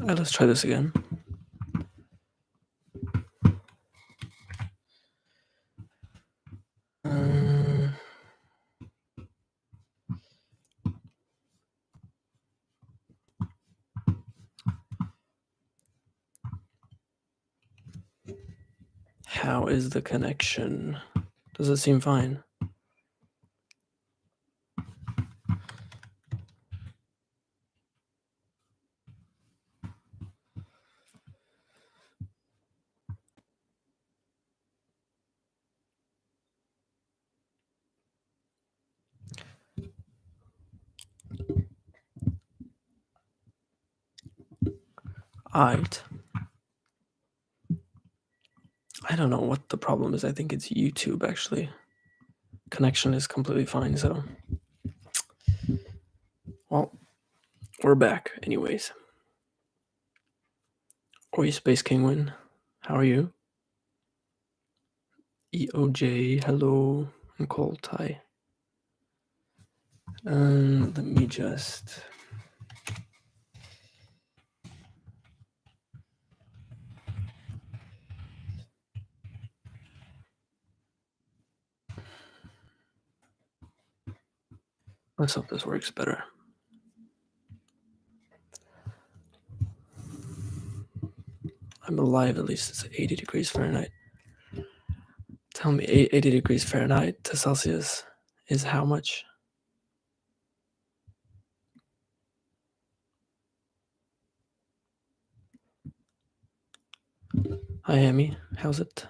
Let's try this again. How is the connection? Does it seem fine? Alright. I don't know what the problem is. I think it's YouTube, actually. Connection is completely fine, so... Well, we're back, anyways. Oi, Space Kingwin. How are you? EOJ, hello. And Cold Tie. Let me just... Let's hope this works better. I'm alive, at least it's 80 degrees Fahrenheit. Tell me, 80 degrees Fahrenheit to Celsius is how much? Hi, Amy. How's it?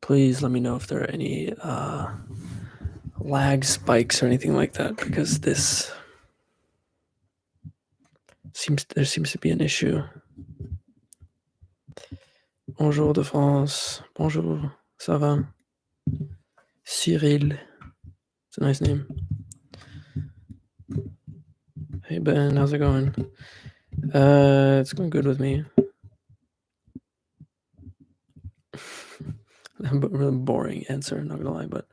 Please let me know if there are any lag spikes or anything like that, because there seems to be an issue. Bonjour de France. Bonjour. Ça va? Cyril. It's a nice name. Hey Ben, how's it going? It's going good with me. But really boring answer, not gonna lie, but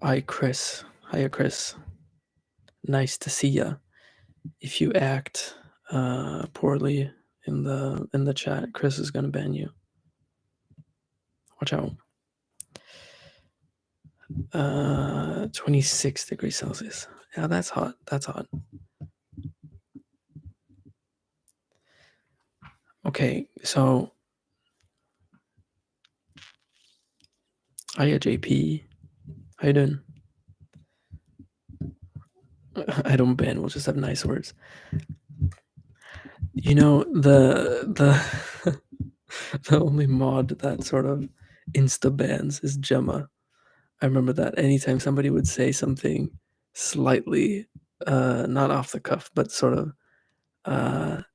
hi Chris. Hiya Chris. Nice to see ya. If you act poorly in the chat, Chris is gonna ban you. Watch out. 26 degrees Celsius. Yeah, that's hot. That's hot. Okay, so hiya JP. How you doing? I don't ban, we'll just have nice words. You know, the the only mod that sort of insta bans is Gemma. I remember that anytime somebody would say something slightly not off the cuff, but sort of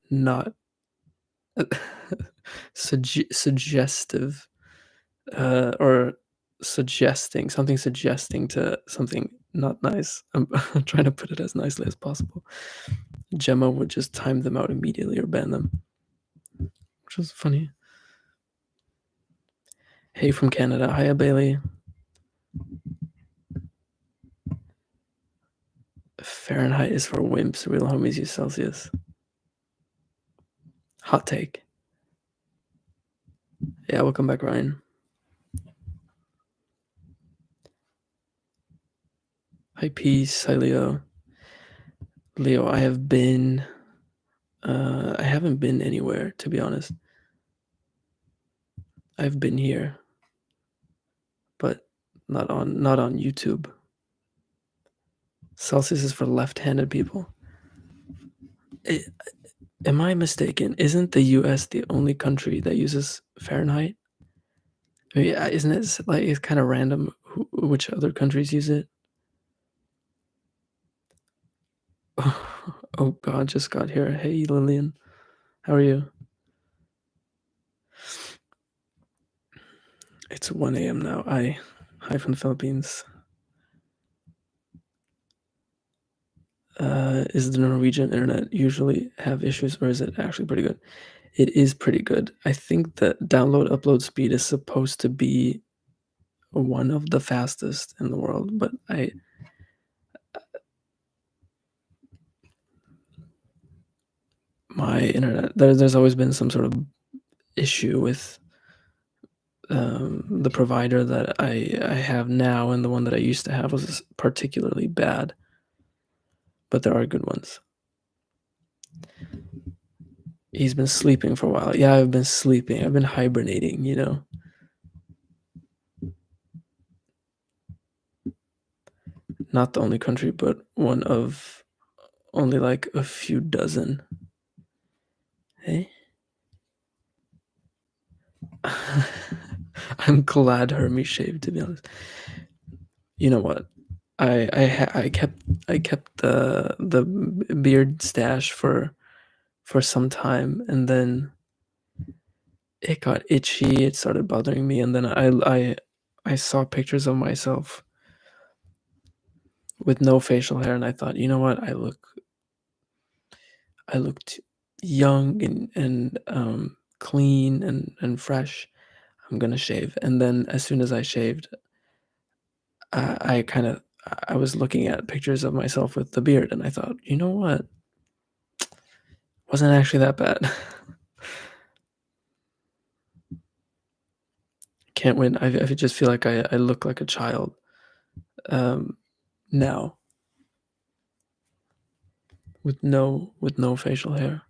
not suggestive or suggesting to something not nice. I'm trying to put it as nicely as possible. Gemma would just time them out immediately or ban them, which was funny. Hey from Canada. Hiya, Bailey. Fahrenheit is for wimps. Real homies use Celsius. Hot take. Yeah, welcome back, Ryan. Hi, Peace. Hi, Leo. Leo, I haven't been anywhere, to be honest. I've been here, but not on YouTube. Celsius is for left-handed people. Am I mistaken? Isn't the US the only country that uses Fahrenheit? I mean, isn't it like it's kind of random which other countries use it? Oh God, just got here. Hey Lillian, how are you? It's 1 a.m. now. Hi from the Philippines. Is the Norwegian internet usually have issues, or is it actually pretty good? It is pretty good. I think the download upload speed is supposed to be one of the fastest in the world, but my internet. There's always been some sort of issue with the provider that I have now, and the one that I used to have was particularly bad. But there are good ones. He's been sleeping for a while. Yeah, I've been sleeping. I've been hibernating, you know. Not the only country, but one of only like a few dozen. Hey? I'm glad Hermie shaved, to be honest. You know what? I kept the beard stash for some time, and then it got itchy. It started bothering me, and then I saw pictures of myself with no facial hair, and I thought, you know what? I looked young and clean and fresh. I'm gonna shave. And then as soon as I shaved, I kind of I was looking at pictures of myself with the beard, and I thought, you know what? Wasn't actually that bad. Can't win. I just feel like I look like a child um, now with no facial hair.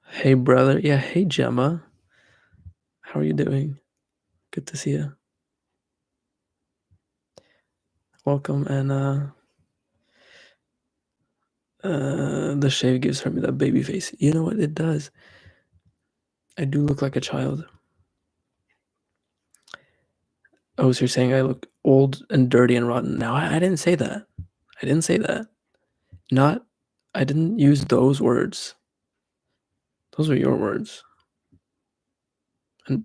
Hey brother, yeah. Hey Gemma, how are you doing? Good to see you. Welcome. And the shave gives her that baby face. You know what it does? I do look like a child. Oh, so you're saying I look old and dirty and rotten? Now I didn't say that. I didn't say that. Not. I didn't use those words. Those are your words, and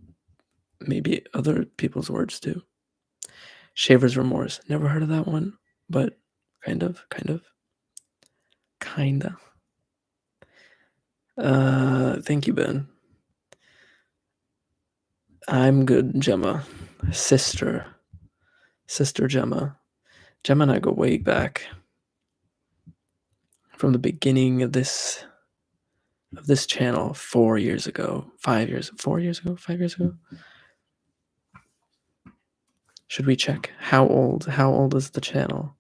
maybe other people's words too. Shaver's remorse. Never heard of that one, but kinda. Thank you, Ben. I'm good, Gemma. Sister. Sister Gemma. Gemma and I go way back. From the beginning of this channel 4 years ago. 5 years. 4 years ago? 5 years ago? Should we check how old is the channel?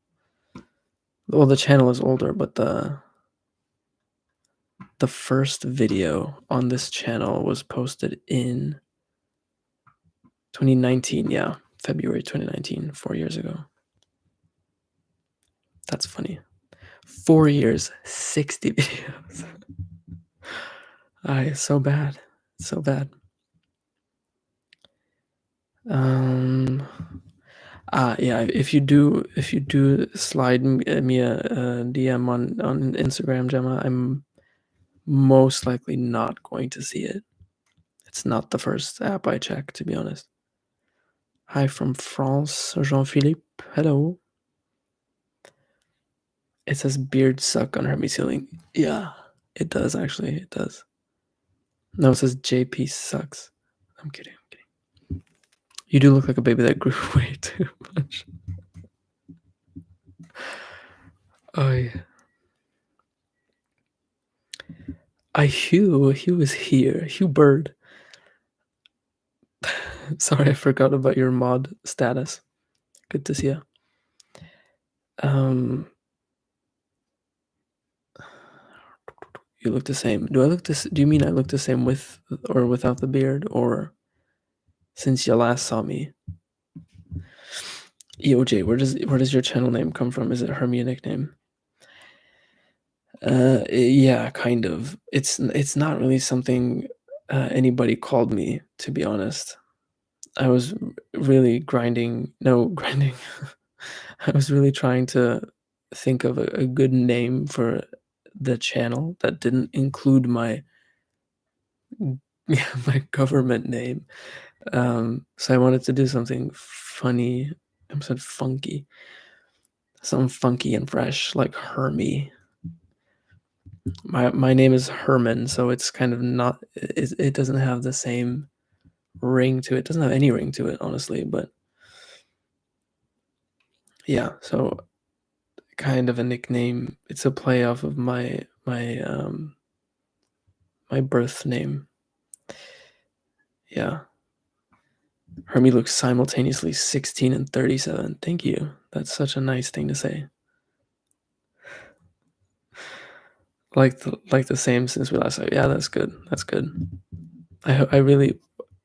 Well, the channel is older, but the first video on this channel was posted in 2019. Yeah, February 2019, 4 years ago. That's funny. 4 years, 60 videos. So bad. So bad. Yeah, if you do slide me a DM on Instagram, Gemma, I'm most likely not going to see it. It's not the first app I check, to be honest. Hi from France, Jean-Philippe. Hello. It says beard suck on Hermes ceiling. Yeah, it does actually. It does. No, it says JP sucks. I'm kidding. I'm kidding. You do look like a baby that grew way too much. Oh yeah. Hugh is here. Hugh Bird. Sorry, I forgot about your mod status. Good to see you. You look the same. Do you mean I look the same with or without the beard, or since you last saw me? EOJ, where does your channel name come from? Is it Hermie a nickname? Yeah, kind of. It's not really something anybody called me, to be honest. I was really grinding. No, grinding. I was really trying to think of a good name for the channel that didn't include my my government name. So I wanted to do something funny. I said funky. Something funky and fresh, like Hermie. My name is Herman, so it's kind of not. It doesn't have the same ring to it. It doesn't have any ring to it, honestly. But yeah, so kind of a nickname. It's a play off of my my birth name. Yeah. Hermie looks simultaneously 16 and 37. Thank you. That's such a nice thing to say. Like the same since we last saw. Yeah, that's good. That's good. I really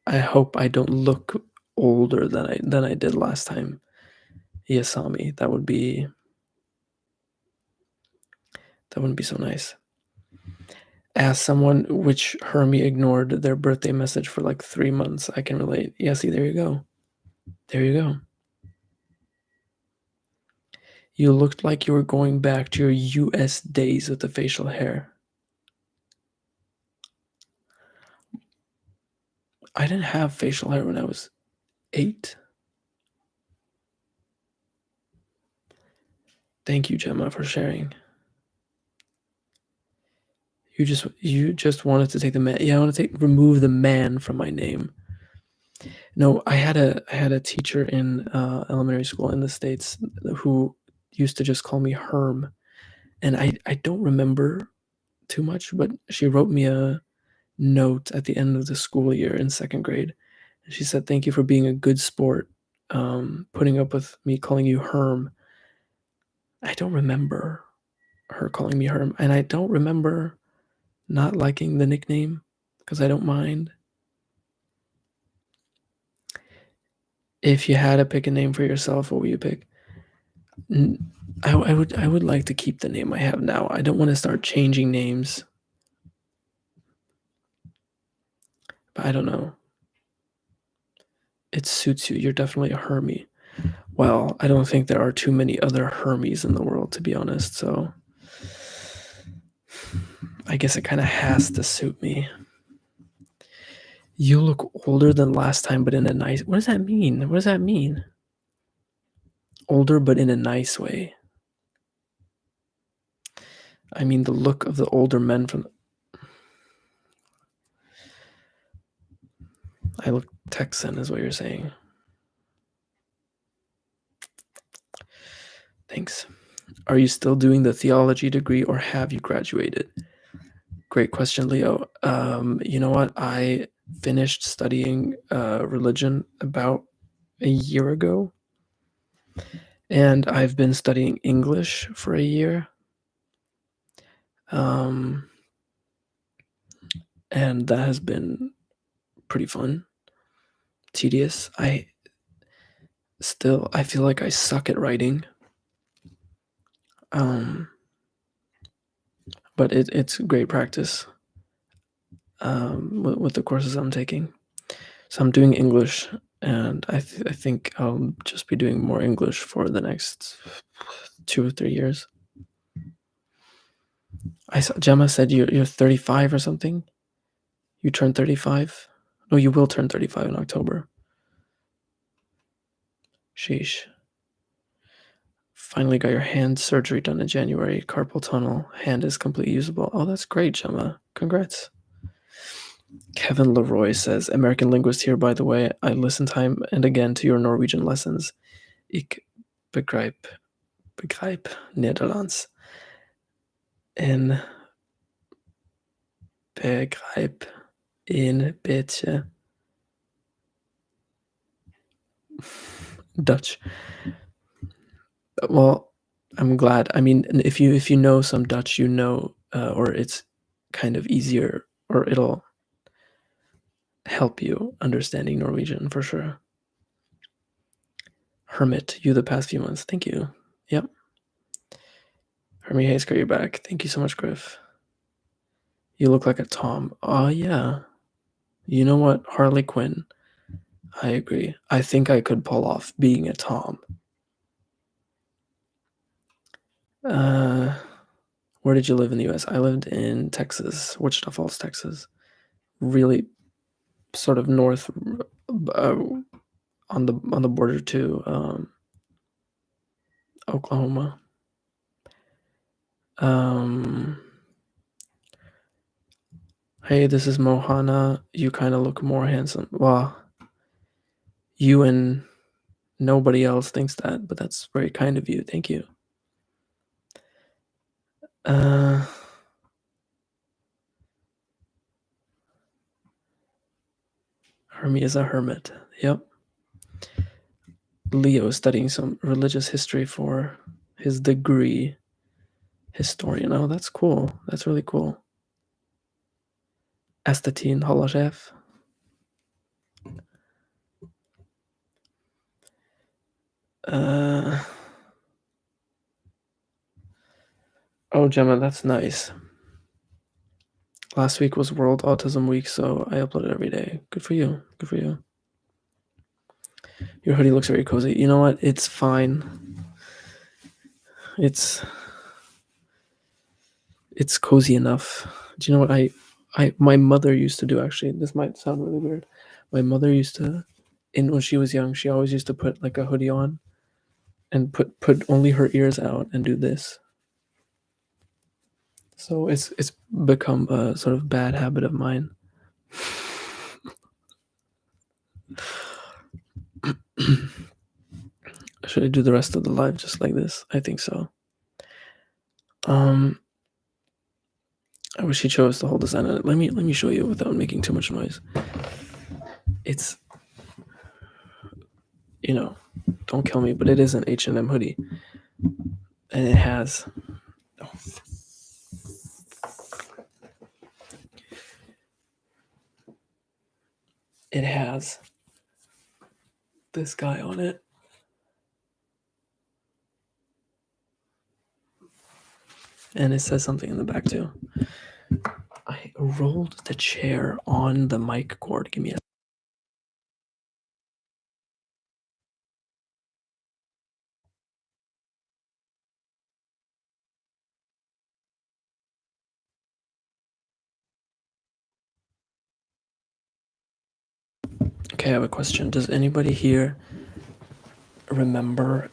I hope I don't look older than I did last time you saw me. That wouldn't be so nice. Ask someone which Hermie ignored their birthday message for like 3 months. I can relate. Yeah, see, there you go. There you go. You looked like you were going back to your US days with the facial hair. I didn't have facial hair when I was 8. Thank you, Gemma, for sharing. You just wanted to take the man. Yeah, I want to remove the man from my name. No, I had a teacher in elementary school in the States who used to just call me Herm, and I don't remember too much, but she wrote me a note at the end of the school year in second grade. And she said, "Thank you for being a good sport, putting up with me calling you Herm." I don't remember her calling me Herm, and I don't remember not liking the nickname because I don't mind. If you had to pick a name for yourself, what would you pick? I would like to keep the name I have now. I don't want to start changing names. But I don't know. It suits you. You're definitely a Hermie. Well, I don't think there are too many other Hermies in the world, to be honest. So I guess it kind of has to suit me. You look older than last time, but in a nice. What does that mean? What does that mean? Older, but in a nice way. I mean, the look of the older men from. I look Texan, is what you're saying. Thanks. Are you still doing the theology degree or have you graduated? Great question, Leo. You know what? I finished studying religion about a year ago, and I've been studying English for a year. And that has been pretty fun, tedious. I feel like I suck at writing. But it's great practice with the courses I'm taking. So I'm doing English, and I think I'll just be doing more English for the next 2 or 3 years. I saw Gemma said you're 35 or something. You turned 35. No, you will turn 35 in October. Sheesh. Finally got your hand surgery done in January. Carpal tunnel. Hand is completely usable. Oh, that's great, Gemma. Congrats. Kevin Leroy says, American linguist here, by the way. I listen time and again to your Norwegian lessons. Ik begrijp Nederlands. En begrijp een beetje Dutch. Well, I'm glad. I mean, if you know some Dutch, you know, or it's kind of easier, or it'll help you understanding Norwegian for sure. Hermit, you the past few months. Thank you. Yep. Hermie Hayes, got your back. Thank you so much, Griff. You look like a Tom. Oh yeah. You know what, Harley Quinn? I agree. I think I could pull off being a Tom. Where did you live in the U.S.? I lived in Texas, Wichita Falls, Texas. Really, sort of north, on the border to Oklahoma. Hey, this is Mohana. You kind of look more handsome. Well, you and nobody else thinks that, but that's very kind of you. Thank you. Hermie is a hermit. Yep. Leo is studying some religious history for his degree. Historian. Oh, that's cool. That's really cool. Estetin Holachef. Uh, oh, Gemma, that's nice. Last week was World Autism Week, so I uploaded every day. Good for you. Good for you. Your hoodie looks very cozy. You know what? It's fine. It's cozy enough. Do you know what my mother used to do? Actually, this might sound really weird. My mother used to, when she was young, she always used to put like a hoodie on and put only her ears out and do this. So it's become a sort of bad habit of mine. Should I do the rest of the live just like this? I think so. I wish he chose to hold this on. Let me show you without making too much noise. It's, don't kill me, but it is an H&M hoodie, and it has. Oh. It has this guy on it. And it says something in the back too. I rolled the chair on the mic cord. Give me a. Okay, I have a question. Does anybody here remember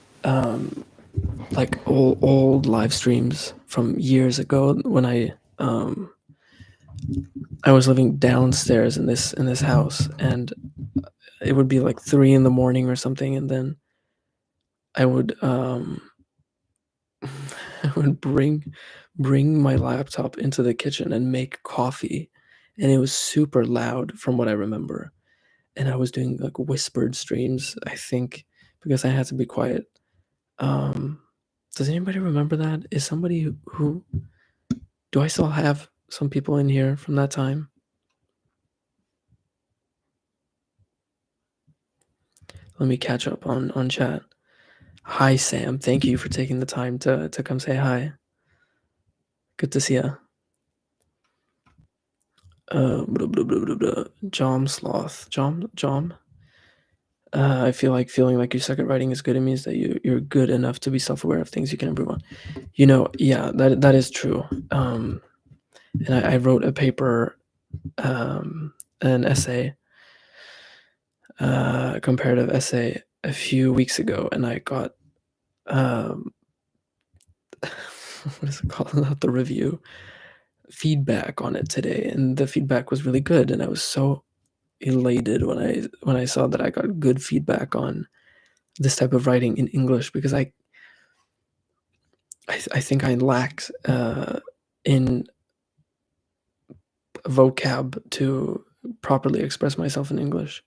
like old live streams from years ago when I was living downstairs in this house, and it would be like 3 in the morning or something, and then I would I would bring my laptop into the kitchen and make coffee, and it was super loud from what I remember. And I was doing like whispered streams, I think, because I had to be quiet. Um, does anybody remember that? Is somebody who do I still have some people in here from that time? Let me catch up on chat. Hi Sam, thank you for taking the time to come say hi. Good to see you. Blah, blah, blah, blah, blah. Jom Sloth. Jom. I feel like feeling like you suck at writing is good. It means that you're good enough to be self-aware of things you can improve on. Yeah, that is true. And I wrote a paper, an essay, a comparative essay a few weeks ago, and I got what is it called? Not the review, feedback on it today, and the feedback was really good, and I was so elated when I saw that I got good feedback on this type of writing in English, because I think I lacked in vocab to properly express myself in English.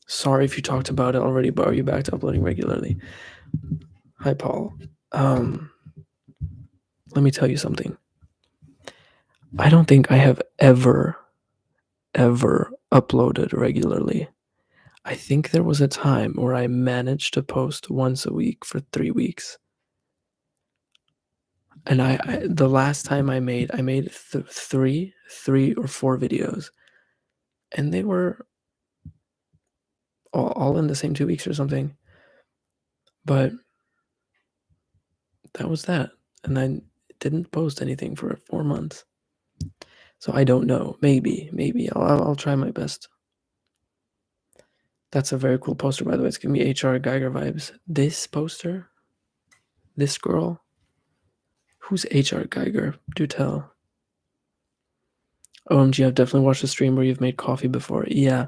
Sorry if you talked about it already, but are you back to uploading regularly? Hi, Paul. Let me tell you something. I don't think I have ever uploaded regularly. I think there was a time where I managed to post once a week for 3 weeks. And the last time I made three or four videos, and they were all in the same 2 weeks or something. But that was that, and I didn't post anything for 4 months. So I don't know. Maybe I'll try my best. That's a very cool poster, by the way. It's giving me HR Geiger vibes. This poster, this girl. Who's HR Geiger? Do tell. OMG, I've definitely watched a stream where you've made coffee before. Yeah.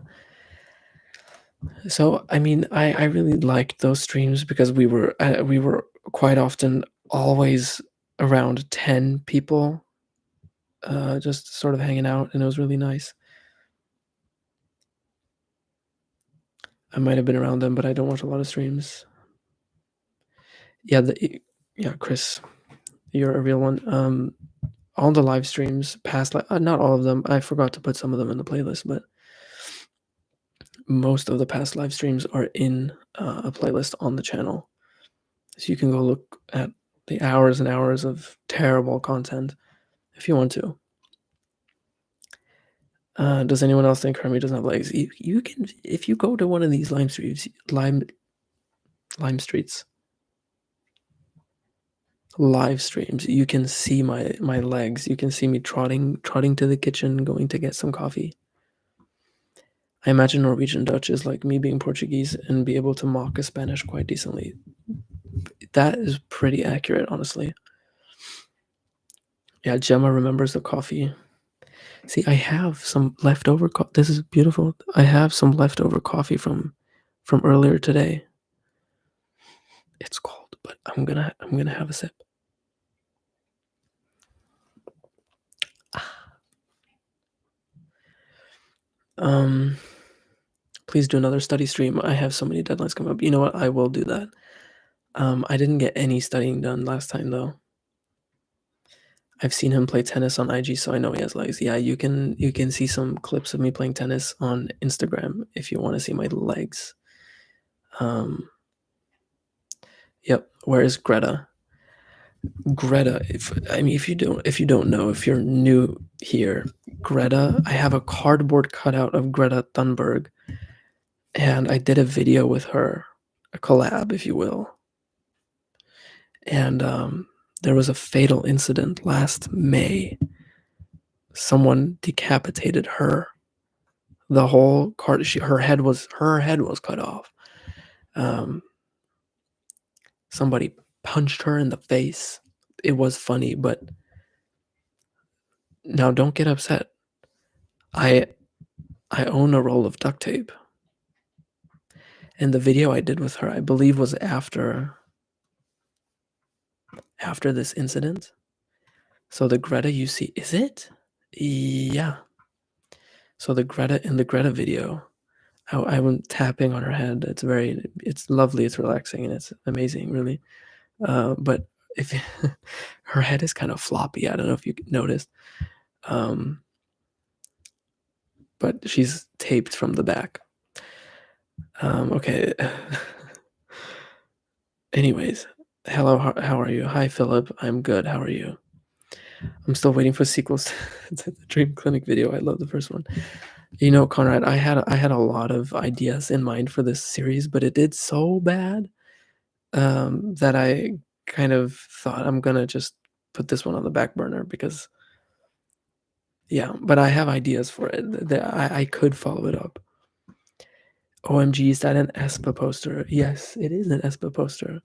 So I mean, I really liked those streams because we were quite often always around 10 people, just sort of hanging out, and it was really nice. I might have been around them, but I don't watch a lot of streams. Yeah, yeah, Chris, you're a real one. All the live streams, past not all of them. I forgot to put some of them in the playlist, but most of the past live streams are in a playlist on the channel, so you can go look at the hours and hours of terrible content if you want to. Does anyone else think Hermie doesn't have legs? You can, if you go to one of these lime streets live streams, you can see my legs. You can see me trotting to the kitchen, going to get some coffee. I imagine Norwegian Dutch is like me being Portuguese and be able to mock a Spanish quite decently. That is pretty accurate, honestly. Yeah, Gemma remembers the coffee. See, I have some leftover. This is beautiful. I have some leftover coffee from earlier today. It's cold, but I'm gonna have a sip. Please do another study stream. I have so many deadlines coming up. You know what? I will do that. I didn't get any studying done last time though. I've seen him play tennis on IG, so I know he has legs. Yeah, you can see some clips of me playing tennis on Instagram if you want to see my legs. Yep. Where is Greta? Greta, if you don't know, if you're new here, Greta, I have a cardboard cutout of Greta Thunberg, and I did a video with her, a collab, if you will. And there was a fatal incident last May. Someone decapitated her. The whole card, her head was cut off. Somebody punched her in the face. It was funny, but now don't get upset. I own a roll of duct tape. And the video I did with her, I believe, was after this incident. So the Greta you see, is it? Yeah. So the Greta in the Greta video, I'm tapping on her head. It's lovely, it's relaxing, and it's amazing, really. But if her head is kind of floppy, I don't know if you noticed. But she's taped from the back. Okay. Anyways, hello, how are you? Hi, Philip. I'm good. How are you? I'm still waiting for sequels to the Dream Clinic video. I love the first one. You know, Conrad, I had a lot of ideas in mind for this series, but it did so bad that I kind of thought I'm gonna just put this one on the back burner because, yeah. But I have ideas for it. That I could follow it up. OMG, is that an ESPA poster? Yes, it is an ESPA poster.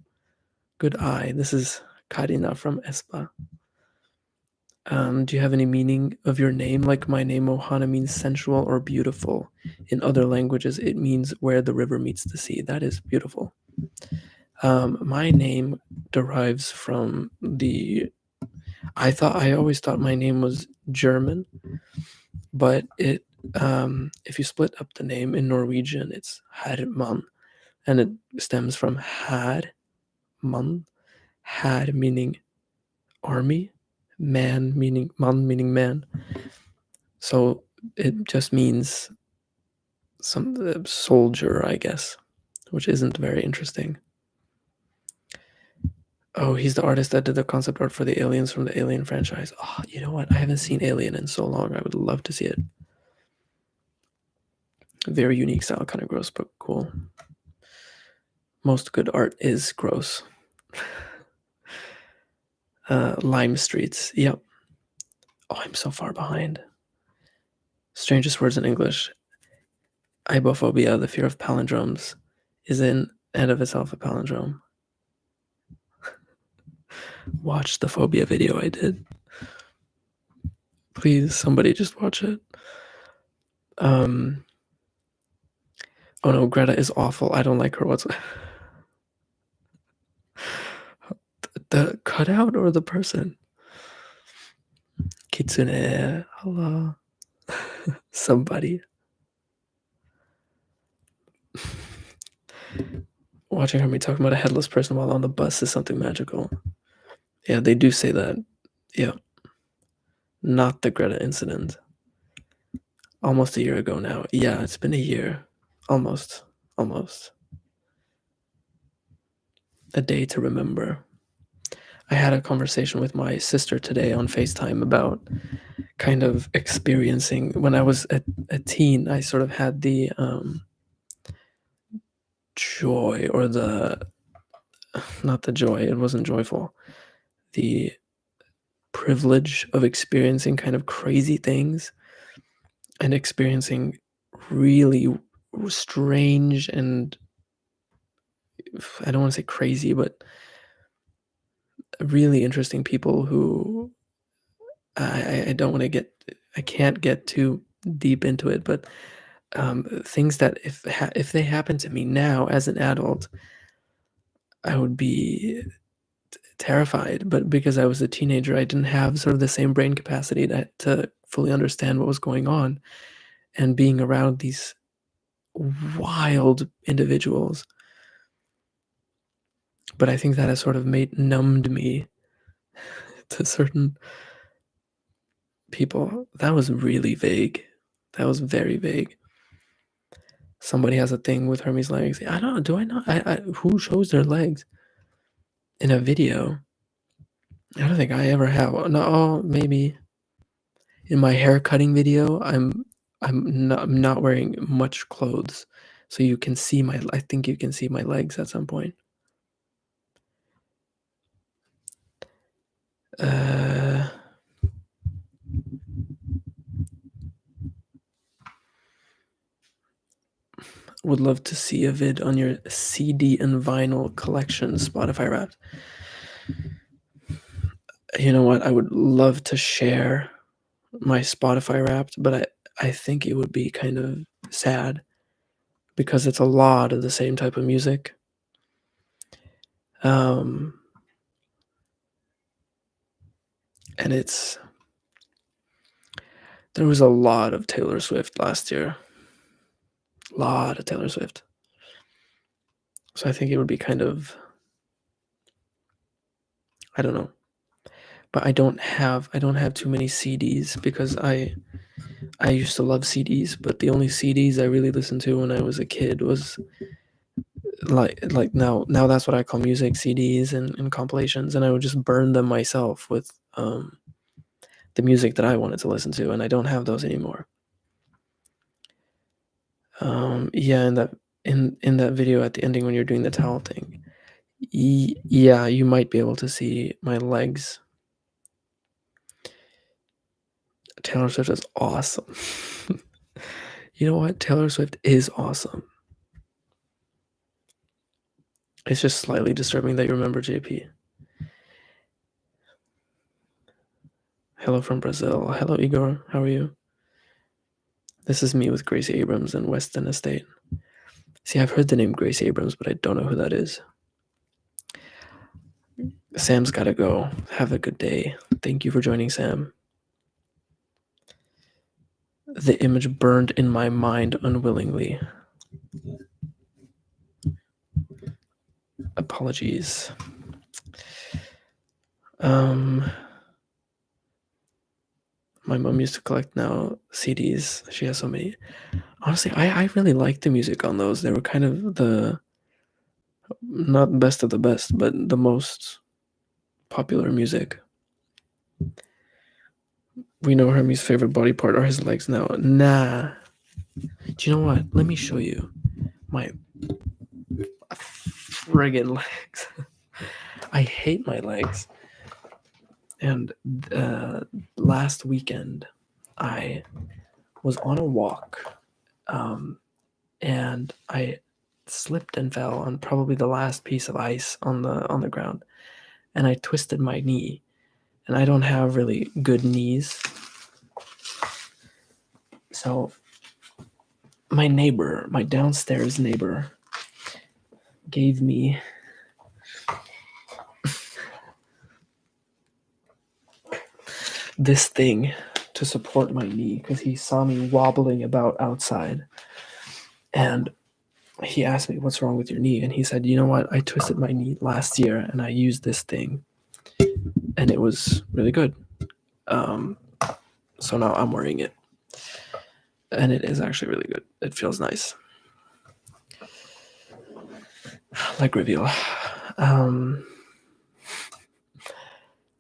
Good eye. This is Karina from ESPA. Do you have any meaning of your name? Like my name, Ohana, means sensual or beautiful. In other languages, it means where the river meets the sea. That is beautiful. My name derives from I always thought my name was German, but if you split up the name in Norwegian, it's Herman, and it stems from Herman, Her meaning army, man meaning man. So it just means some soldier, I guess, which isn't very interesting. Oh, he's the artist that did the concept art for the aliens from the Alien franchise. Oh, you know what? I haven't seen Alien in so long. I would love to see it. Very unique style, kind of gross, but cool. Most good art is gross. Lime Streets. Yep. Oh, I'm so far behind. Strangest words in English. Ibophobia, the fear of palindromes, is in and of itself a palindrome. Watch the phobia video I did. Please, somebody just watch it. Oh no, Greta is awful. I don't like her whatsoever. The cutout or the person? Kitsune, hello. Somebody. Watching her me talking about a headless person while on the bus is something magical. Yeah, they do say that. Yeah. Not the Greta incident. Almost a year ago now. Yeah, it's been a year. Almost. Almost. A day to remember. I had a conversation with my sister today on FaceTime about kind of experiencing when I was a teen. I sort of had the joy or the not the joy, it wasn't joyful. The privilege of experiencing kind of crazy things and experiencing really strange and I don't want to say crazy, but really interesting people who I don't want to get, I can't get too deep into it, but things that if they happen to me now as an adult, I would be terrified. But because I was a teenager, I didn't have sort of the same brain capacity to fully understand what was going on. And being around these wild individuals, but I think that has sort of made numbed me to certain people. That was really vague. That was very vague. Somebody has a thing with Hermes' legs. I don't know. Do I not? Who shows their legs in a video? I don't think I ever have. No, maybe in my hair cutting video. I'm not wearing much clothes, so you can see my. I think you can see my legs at some point. Would love to see a vid on your CD and vinyl collection, Spotify Wrapped. You know what? I would love to share my Spotify Wrapped, but I think it would be kind of sad because it's a lot of the same type of music. And there was a lot of Taylor Swift last year. A lot of Taylor Swift. So I think it would be kind of, I don't know. But I don't have too many CDs because I used to love CDs, but the only CDs I really listened to when I was a kid was like now that's what I call music, CDs and compilations, and I would just burn them myself with the music that I wanted to listen to, and I don't have those anymore. Yeah, in that video at the ending when you're doing the towel thing, yeah, you might be able to see my legs. Taylor Swift is awesome. You know what? Taylor Swift is awesome. It's just slightly disturbing that you remember JP. Hello from Brazil. Hello, Igor. How are you? This is me with Gracie Abrams and Weston Estate. See, I've heard the name Gracie Abrams, but I don't know who that is. Sam's gotta go. Have a good day. Thank you for joining, Sam. The image burned in my mind unwillingly. Apologies. My mom used to collect now CDs. She has so many. Honestly, I really liked the music on those. They were kind of the not best of the best, but the most popular music. We know Hermes' favorite body part are his legs now. Nah. Do you know what? Let me show you my friggin' legs. I hate my legs. And last weekend, I was on a walk, and I slipped and fell on probably the last piece of ice on the ground, and I twisted my knee. And I don't have really good knees, so my neighbor, my downstairs neighbor, gave me this thing to support my knee because he saw me wobbling about outside, and he asked me, "What's wrong with your knee?" And he said, "You know what? I twisted my knee last year, and I used this thing, and it was really good. Um, so now I'm wearing it, and it is actually really good. It feels nice." Like reveal.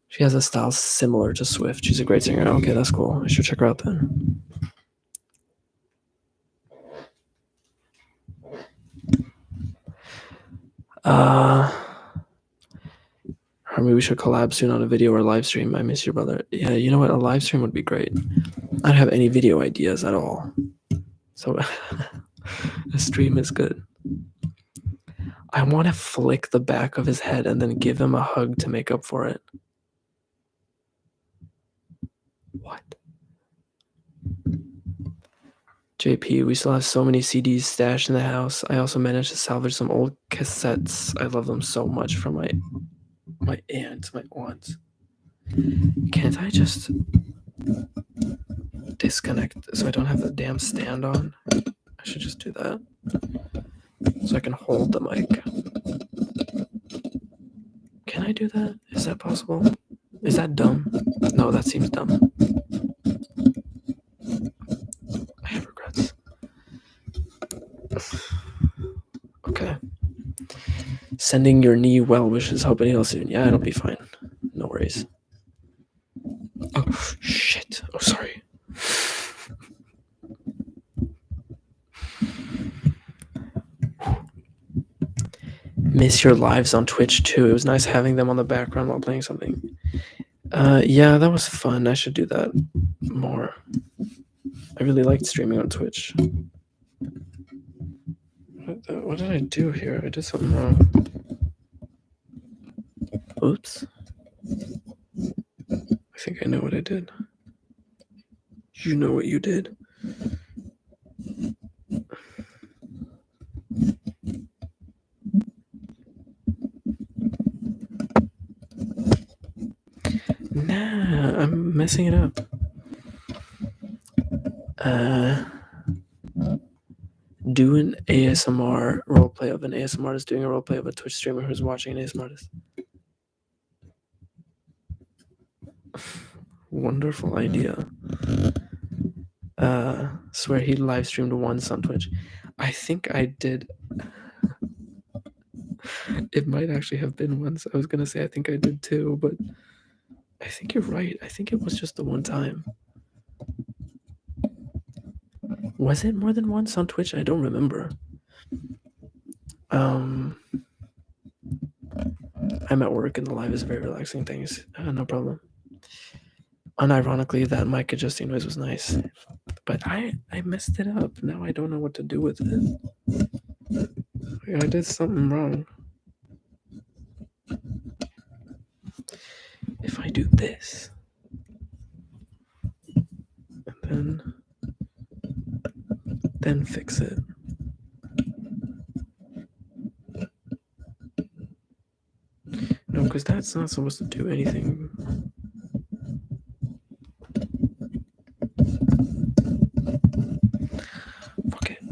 She has a style similar to Swift. She's a great singer. Okay, that's cool. I should check her out then. Maybe we should collab soon on a video or live stream. I miss your brother. Yeah, you know what? A live stream would be great. I don't have any video ideas at all. So a stream is good. I want to flick the back of his head and then give him a hug to make up for it. What? JP, we still have so many CDs stashed in the house. I also managed to salvage some old cassettes. I love them so much from my aunts, my aunts. Can't I just disconnect so I don't have the damn stand on? I should just do that so I can hold the mic. Can I do that? Is that possible? Is that dumb? No, that seems dumb. I have regrets. Okay. Sending your knee well wishes. Hope it heals soon. Yeah, it'll be fine. No worries. Oh, shit. Oh, sorry. Miss your lives on Twitch too. It was nice having them on the background while playing something. Yeah, that was fun. I should do that more. I really liked streaming on Twitch. What did I do here? I did something wrong. Oops. I think I know what I did. You know what you did. Nah, I'm messing it up. Do an ASMR roleplay of an ASMR artist doing a roleplay of a Twitch streamer who's watching an ASMR artist. Wonderful idea. Swear he live streamed once on Twitch. I think I did. It might actually have been once. I was gonna say I think I did too, but I think you're right. I think it was just the one time. Was it more than once on Twitch? I don't remember. I'm at work and the live is very relaxing. Thanks. No problem. Unironically, that mic adjusting noise was nice, but I messed it up. Now I don't know what to do with it. I did something wrong. If I do this, and then fix it. No, because that's not supposed to do anything. Fuck it.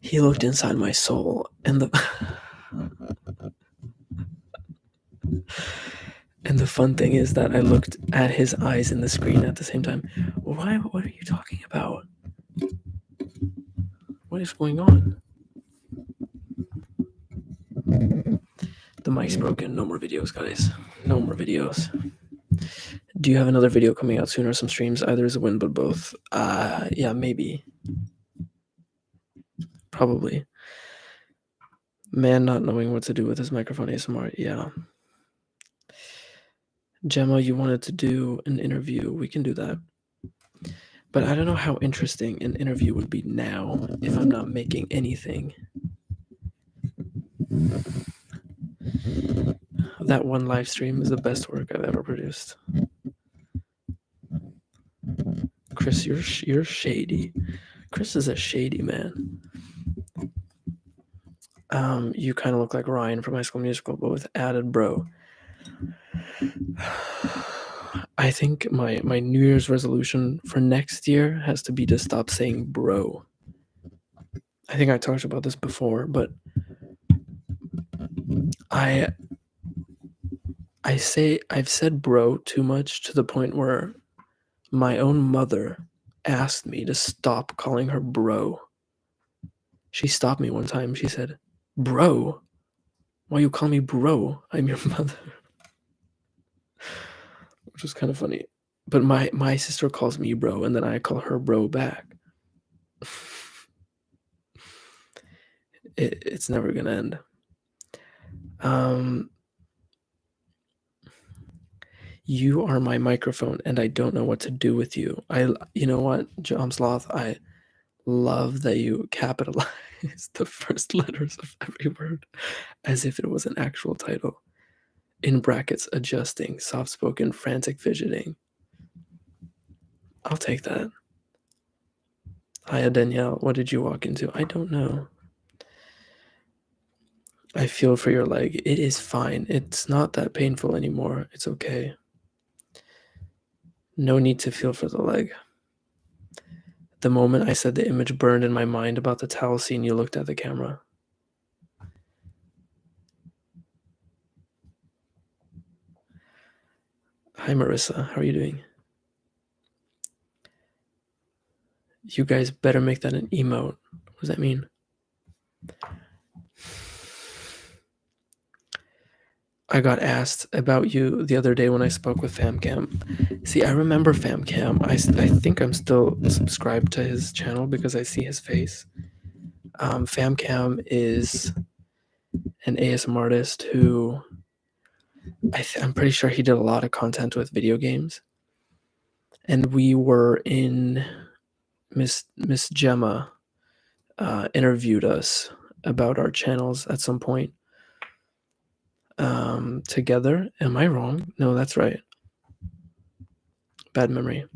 He looked inside my soul, and the and the fun thing is that I looked at his eyes in the screen at the same time. Why? What are you talking about? What is going on? The mic's broken. No more videos, guys. No more videos. Do you have another video coming out soon or some streams? Either is a win, but both. Yeah, maybe. Probably. Man not knowing what to do with his microphone ASMR. Yeah. Gemma, you wanted to do an interview. We can do that. But I don't know how interesting an interview would be now if I'm not making anything. That one live stream is the best work I've ever produced. Chris, you're shady. Chris is a shady man. You kind of look like Ryan from High School Musical, but with added bro. I think my New Year's resolution for next year has to be to stop saying bro. I think I talked about this before, but I I've said bro too much to the point where my own mother asked me to stop calling her bro. She stopped me one time. She said, "Bro, why you call me bro? I'm your mother," which was kind of funny. But my sister calls me bro, and then I call her bro back. It's never gonna end. Um, you are my microphone, and I don't know what to do with you. You know what, John Sloth, I love that you capitalize the first letters of every word as if it was an actual title. In brackets, adjusting, soft spoken, frantic fidgeting. I'll take that. Hiya, Danielle. What did you walk into? I don't know. I feel for your leg. It is fine. It's not that painful anymore. It's okay. No need to feel for the leg. The moment I said the image burned in my mind about the towel scene, you looked at the camera. Hi, Marissa. How are you doing? You guys better make that an emote. What does that mean? I got asked about you the other day when I spoke with FamCam. See, I remember FamCam. I think I'm still subscribed to his channel because I see his face. FamCam is an ASM artist who I'm pretty sure he did a lot of content with video games. And we were in Miss Gemma interviewed us about our channels at some point together. Am I wrong? No, that's right. Bad memory.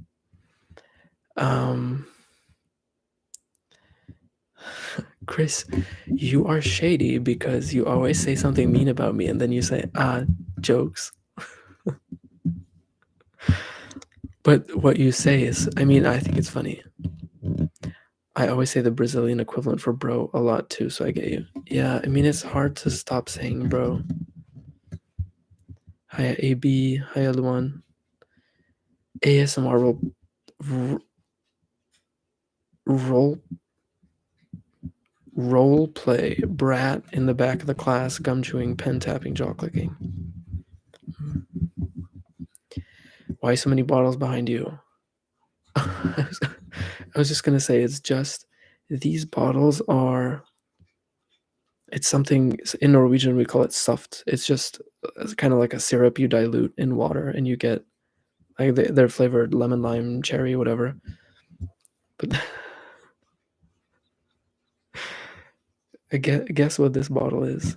Chris, you are shady because you always say something mean about me and then you say, jokes. But what you say is, I mean, I think it's funny. I always say the Brazilian equivalent for bro a lot too, so I get you. Yeah, I mean, it's hard to stop saying bro. Hiya, AB. Hiya, Luan. ASMR role play. Brat in the back of the class, gum chewing, pen tapping, jaw clicking. Why so many bottles behind you? I was just gonna say it's just these bottles are. It's something in Norwegian we call it soft. It's kind of like a syrup you dilute in water and you get like they're flavored lemon, lime, cherry, whatever. But guess what this bottle is.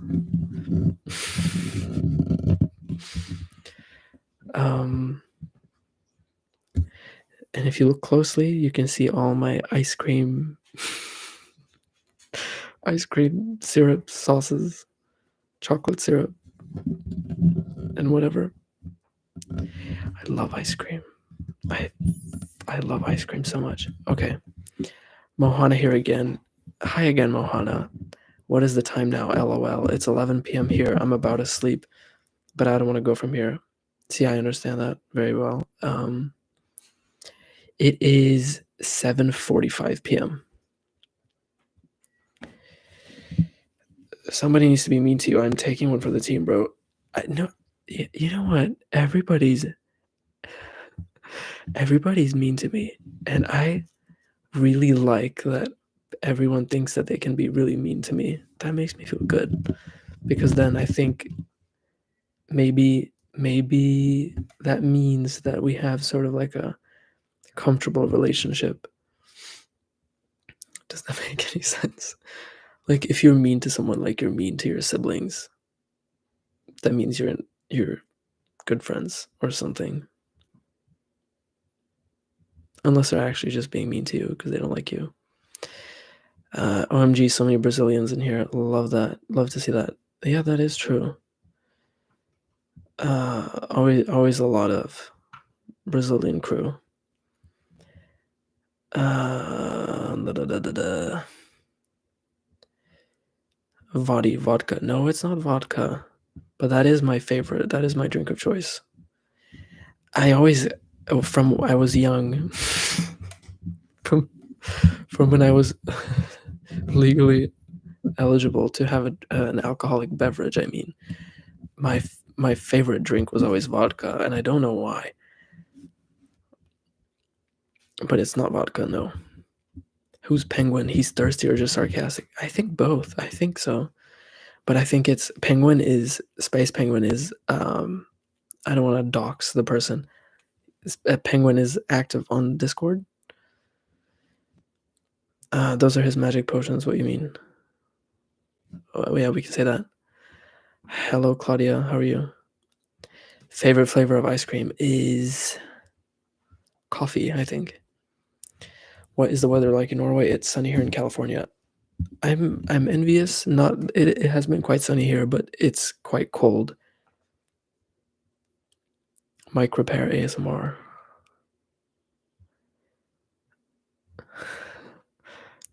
And if you look closely, you can see all my ice cream syrup sauces, chocolate syrup, and whatever. I love ice cream. I love ice cream so much. Okay. Mohana here again. Hi again, Mohana. What is the time now? LOL. It's 11 p.m. here. I'm about to sleep, but I don't want to go from here. See, I understand that very well. It is 7:45 p.m. Somebody needs to be mean to you. I'm taking one for the team, bro. No, you know what? Everybody's mean to me, and I really like that everyone thinks that they can be really mean to me. That makes me feel good because then I think maybe that means that we have sort of like a comfortable relationship. Does that make any sense? Like if you're mean to someone like you're mean to your siblings, that means you're good friends or something. Unless they're actually just being mean to you because they don't like you. OMG, so many Brazilians in here. Love that. Love to see that. Yeah, that is true. Always a lot of Brazilian crew. Da, da, da, da, da. Vodka. No, it's not vodka, but that is my favorite. That is my drink of choice. I always, from I was young, from from when I was legally eligible to have an alcoholic beverage. I mean, my favorite drink was always vodka, and I don't know why, but it's not vodka. No. Who's Penguin? He's thirsty or just sarcastic? I think both. I think so. But I think it's Penguin is Space Penguin is I don't want to dox the person. Penguin is active on Discord. Those are his magic potions. What you mean? Oh, yeah, we can say that. Hello, Claudia. How are you? Favorite flavor of ice cream is coffee, I think. What is the weather like in Norway? It's sunny here in California. I'm envious. Not it has been quite sunny here, but it's quite cold. Mic repair ASMR.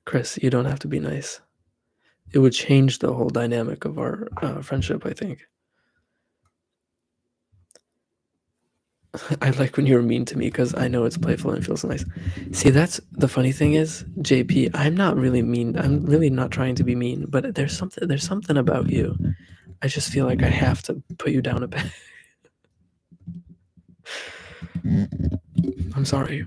Chris, you don't have to be nice. It would change the whole dynamic of our friendship, I think. I like when you're mean to me because I know it's playful and it feels nice. See, that's the funny thing is, JP, I'm not really mean. I'm really not trying to be mean, but there's something about you. I just feel like I have to put you down a bit. I'm sorry.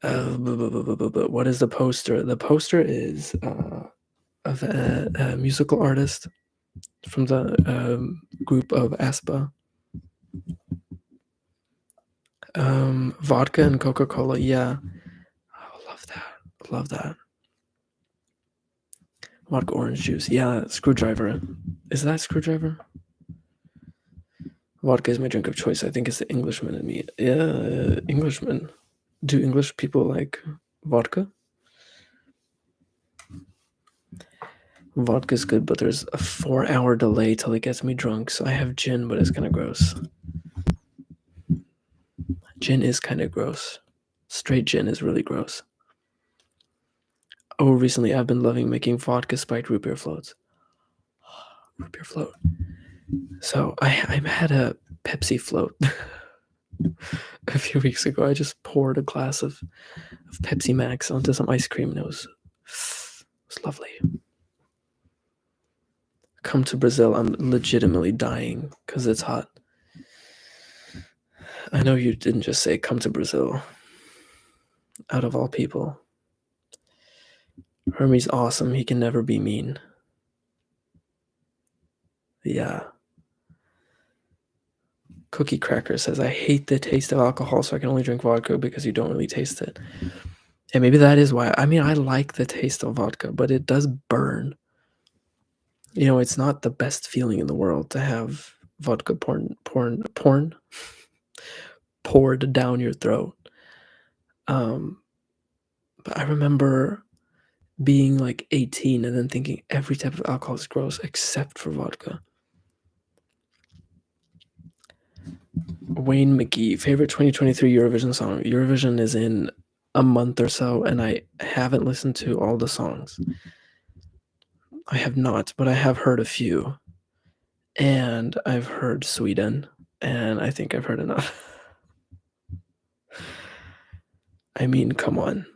What is the poster? The poster is of a musical artist from the group of aespa. Vodka and Coca-Cola. Yeah. Oh, love that. Love that. Vodka orange juice. Yeah. Screwdriver. Is that Screwdriver? Vodka is my drink of choice. I think it's the Englishman in me. Yeah, Englishman. Do English people like vodka? Vodka's good, but there's a 4-hour delay till it gets me drunk. So I have gin, but it's kind of gross. Gin is kind of gross. Straight gin is really gross. Oh, recently I've been loving making vodka spiked root beer floats. Root beer float. So I had a Pepsi float a few weeks ago. I just poured a glass of Pepsi Max onto some ice cream, and it was lovely. Come to Brazil. I'm legitimately dying because it's hot. I know you didn't just say come to Brazil. Out of all people. Hermes awesome. He can never be mean. Yeah. Cookie Cracker says, I hate the taste of alcohol, so I can only drink vodka because you don't really taste it. And maybe that is why. I mean, I like the taste of vodka, but it does burn. You know, it's not the best feeling in the world to have vodka poured down your throat. But I remember being like 18 and then thinking every type of alcohol is gross except for vodka. Wayne McGee, favorite 2023 Eurovision song. Eurovision is in a month or so, and I haven't listened to all the songs. I have not, but I have heard a few. And I've heard Sweden, and I think I've heard enough. I mean, come on.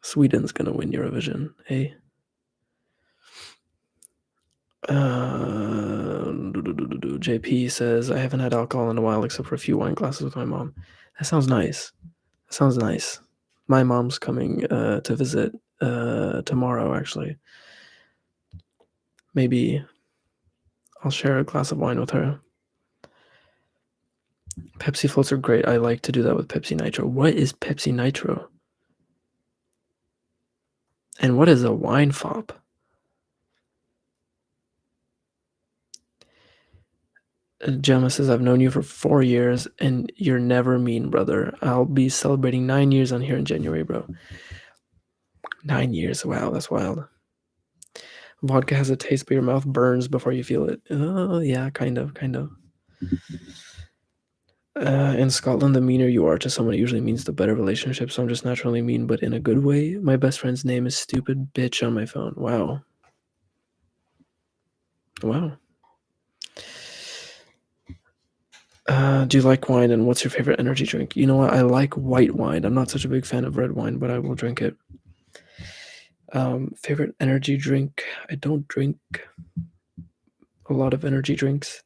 Sweden's gonna win Eurovision, hey? JP says, I haven't had alcohol in a while except for a few wine glasses with my mom. That sounds nice. That sounds nice. My mom's coming to visit tomorrow, actually. Maybe I'll share a glass of wine with her. Pepsi floats are great. I like to do that with Pepsi Nitro. What is Pepsi Nitro? And what is a wine fop? Gemma says, I've known you for 4 years, and you're never mean, brother. I'll be celebrating 9 years on here in January, bro. 9 years. Wow, that's wild. Vodka has a taste, but your mouth burns before you feel it. Oh, yeah, kind of, kind of. In Scotland, the meaner you are to someone, it usually means the better relationship. So I'm just naturally mean, but in a good way. My best friend's name is Stupid Bitch on my phone. Wow. Wow. Do you like wine, and what's your favorite energy drink? You know what? I like white wine. I'm not such a big fan of red wine, but I will drink it. Favorite energy drink? I don't drink a lot of energy drinks,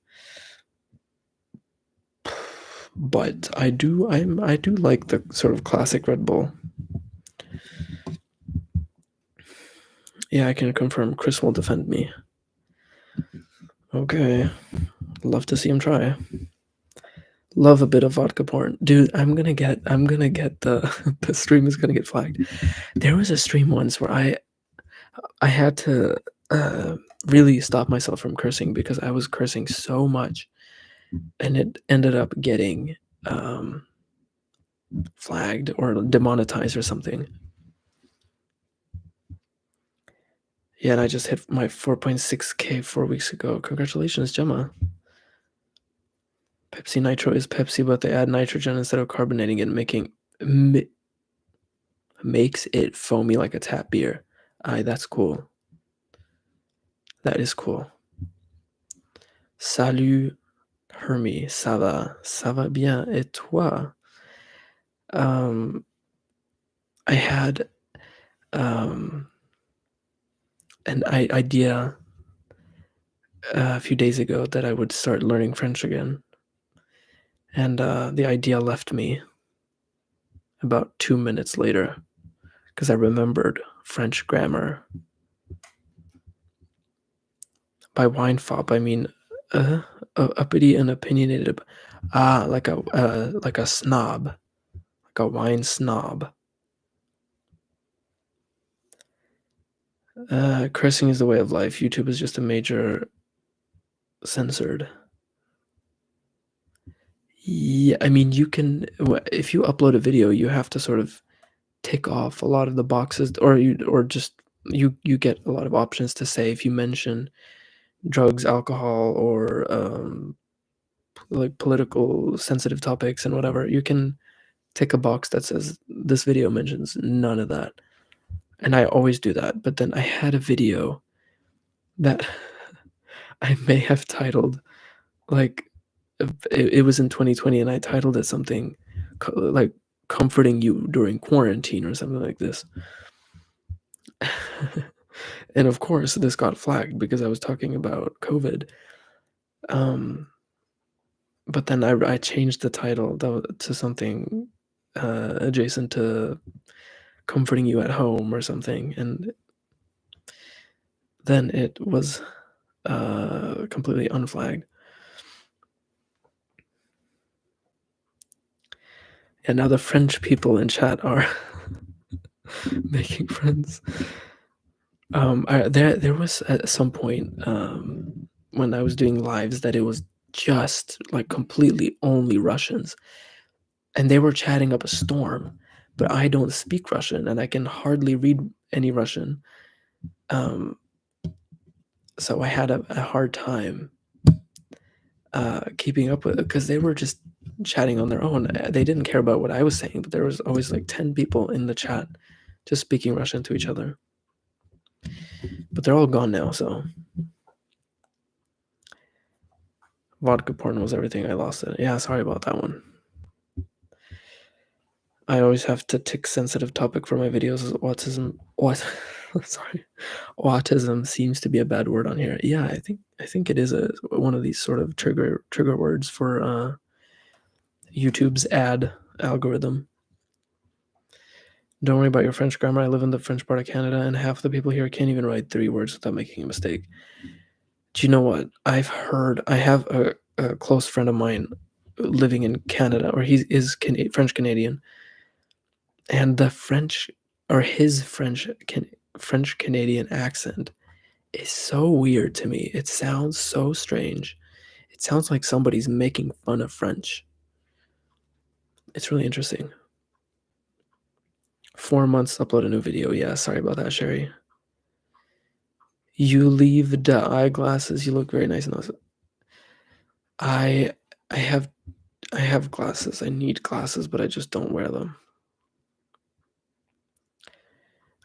but I do. I do like the sort of classic Red Bull. Yeah, I can confirm. Chris will defend me. Okay, love to see him try. Love a bit of vodka porn, dude. I'm gonna get the the stream is gonna get flagged. There was a stream once where I had to really stop myself from cursing because I was cursing so much, and it ended up getting um, flagged or demonetized or something. Yeah, and I just hit my 4.6K 4 weeks ago. Congratulations, Gemma. Pepsi Nitro is Pepsi, but they add nitrogen instead of carbonating it, makes it foamy like a tap beer. Aye, that's cool. That is cool. Salut, Hermie. Ça va? Ça va bien. Et toi? Um, I had an idea a few days ago that I would start learning French again. And the idea left me about 2 minutes later because I remembered French grammar. By wine fop, I mean uppity and opinionated. Like a snob, like a wine snob. Cursing is the way of life. YouTube is just a major censored. Yeah, I mean, you can if you upload a video, you have to sort of tick off a lot of the boxes, or just you get a lot of options to say if you mention drugs, alcohol, or like political sensitive topics and whatever. You can tick a box that says this video mentions none of that, and I always do that. But then I had a video that I may have titled like it was in 2020, and I titled it something like comforting you during quarantine or something like this. And of course, this got flagged because I was talking about COVID. Um, but then I changed the title to something adjacent to comforting you at home or something, and then it was completely unflagged. And now the French people in chat are making friends. There was at some point when I was doing lives that it was just like completely only Russians, and they were chatting up a storm. But I don't speak Russian, and I can hardly read any Russian. Um, so I had a hard time keeping up with it because they were just chatting on their own. They didn't care about what I was saying, but there was always like 10 people in the chat just speaking Russian to each other. But they're all gone now, so vodka porn was everything. I lost it. Yeah, sorry about that one. I always have to tick sensitive topic for my videos. Is autism. What? Sorry, autism seems to be a bad word on here. Yeah, I think it is one of these sort of trigger words for YouTube's ad algorithm. Don't worry about your French grammar. I live in the French part of Canada, and half the people here can't even write 3 words without making a mistake. Do you know what? I have a close friend of mine living in Canada, or he is French Canadian, and the French or his French Canadian accent is so weird to me. It sounds so strange. It sounds like somebody's making fun of French. It's really interesting. 4 months to upload a new video. Yeah, sorry about that, Sherry. You leave the eyeglasses. You look very nice in those. I I have I have glasses. I need glasses, but I just don't wear them.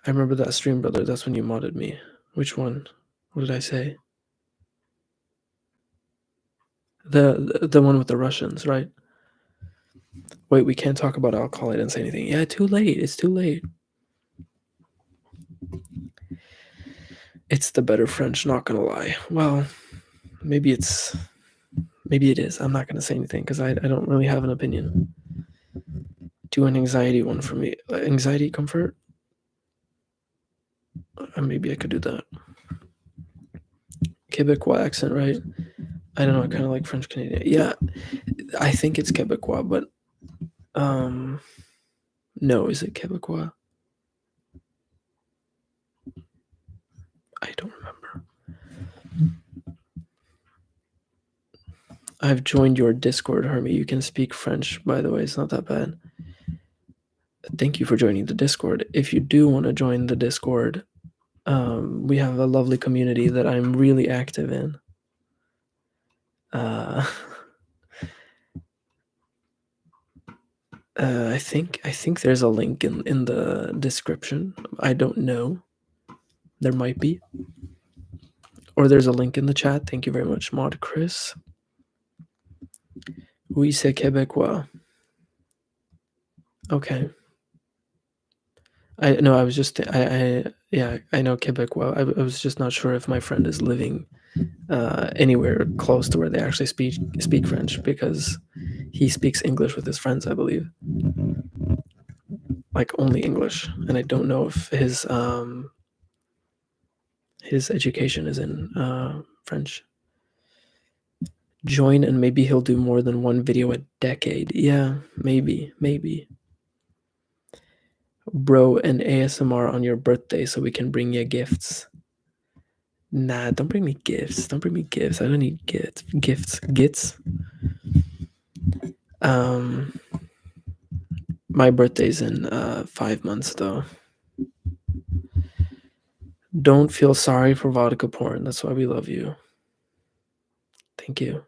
I remember that stream, brother. That's when you modded me. Which one? What did I say? The one with the Russians, right? Wait, we can't talk about alcohol. I didn't say anything. Yeah, too late. It's too late. It's the better French, not gonna lie. Well, maybe it is. I'm not gonna say anything because I don't really have an opinion. Do an anxiety one for me. Anxiety comfort? Maybe I could do that. Quebecois accent, right? I don't know. I kind of like French Canadian. Yeah, I think it's Quebecois, but no, is it Quebecois? I don't remember. I've joined your Discord, Hermie. You can speak French, by the way. It's not that bad. Thank you for joining the Discord. If you do want to join the Discord, we have a lovely community that I'm really active in. I think there's a link in the description. I don't know. There might be. Or there's a link in the chat. Thank you very much, Mod Chris. Oui, c'est Québécois. Okay. I was just yeah, I know Québécois. I was just not sure if my friend is living anywhere close to where they actually speak French, because he speaks English with his friends, I believe. Like only English, and I don't know if his education is in French. Join and maybe he'll do more than one video a decade. Yeah, maybe. Bro, an ASMR on your birthday so we can bring you gifts. Nah, don't bring me gifts. Don't bring me gifts. I don't need gifts. My birthday's in 5 months though. Don't feel sorry for vodka porn. That's why we love you. Thank you.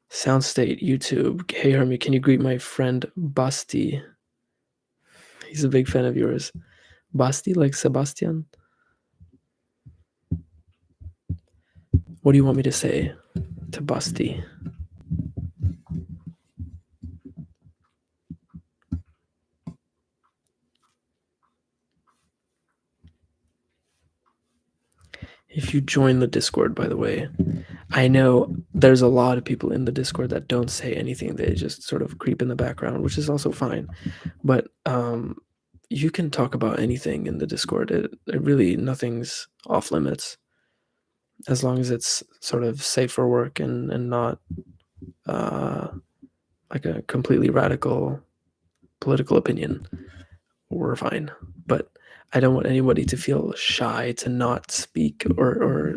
Soundstate YouTube. Hey Hermie, can you greet my friend Basti? He's a big fan of yours. Basti, like Sebastian? What do you want me to say to Basti? If you join the Discord, by the way, I know there's a lot of people in the Discord that don't say anything. They just sort of creep in the background, which is also fine. But you can talk about anything in the Discord. It really, nothing's off limits, as long as it's sort of safe for work and not like a completely radical political opinion. We're fine. But I don't want anybody to feel shy to not speak or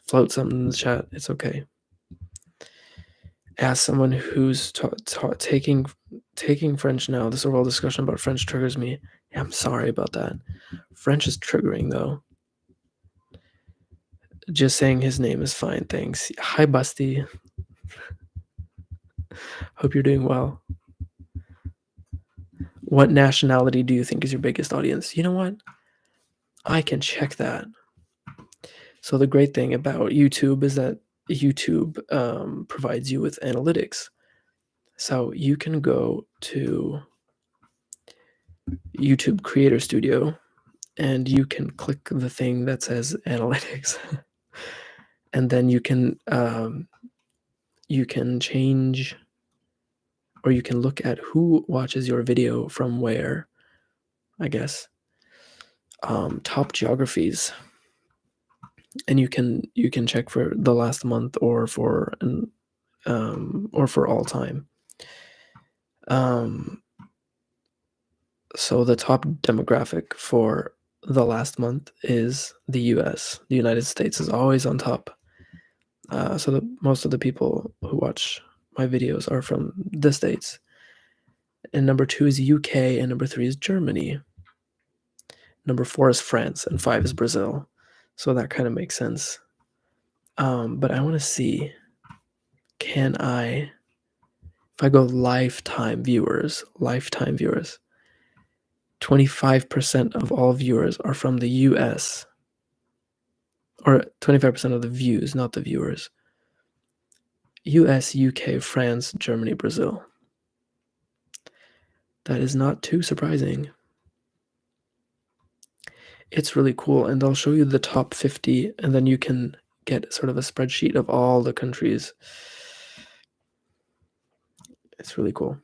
float something in the chat. It's okay. As someone who's taking French now, this overall discussion about French triggers me. Yeah, I'm sorry about that. French is triggering though. Just saying his name is fine, thanks. Hi, Busty. Hope you're doing well. What nationality do you think is your biggest audience? You know what? I can check that. So the great thing about YouTube is that YouTube provides you with analytics. So you can go to YouTube Creator Studio and you can click the thing that says analytics. And then you can change, or you can look at who watches your video from where, I guess. Top geographies, and you can check for the last month or for all time. So the top demographic for the last month is the US. The United States is always on top. So most of the people who watch my videos are from the States. and number 2 is UK, and number 3 is Germany. Number 4 is France, and 5 is Brazil. So that kind of makes sense. But I want to see, if I go lifetime viewers, 25% of all viewers are from the US, or 25% of the views, not the viewers. US, UK, France, Germany, Brazil. That is not too surprising. It's really cool, and they'll show you the top 50, and then you can get sort of a spreadsheet of all the countries. It's really cool.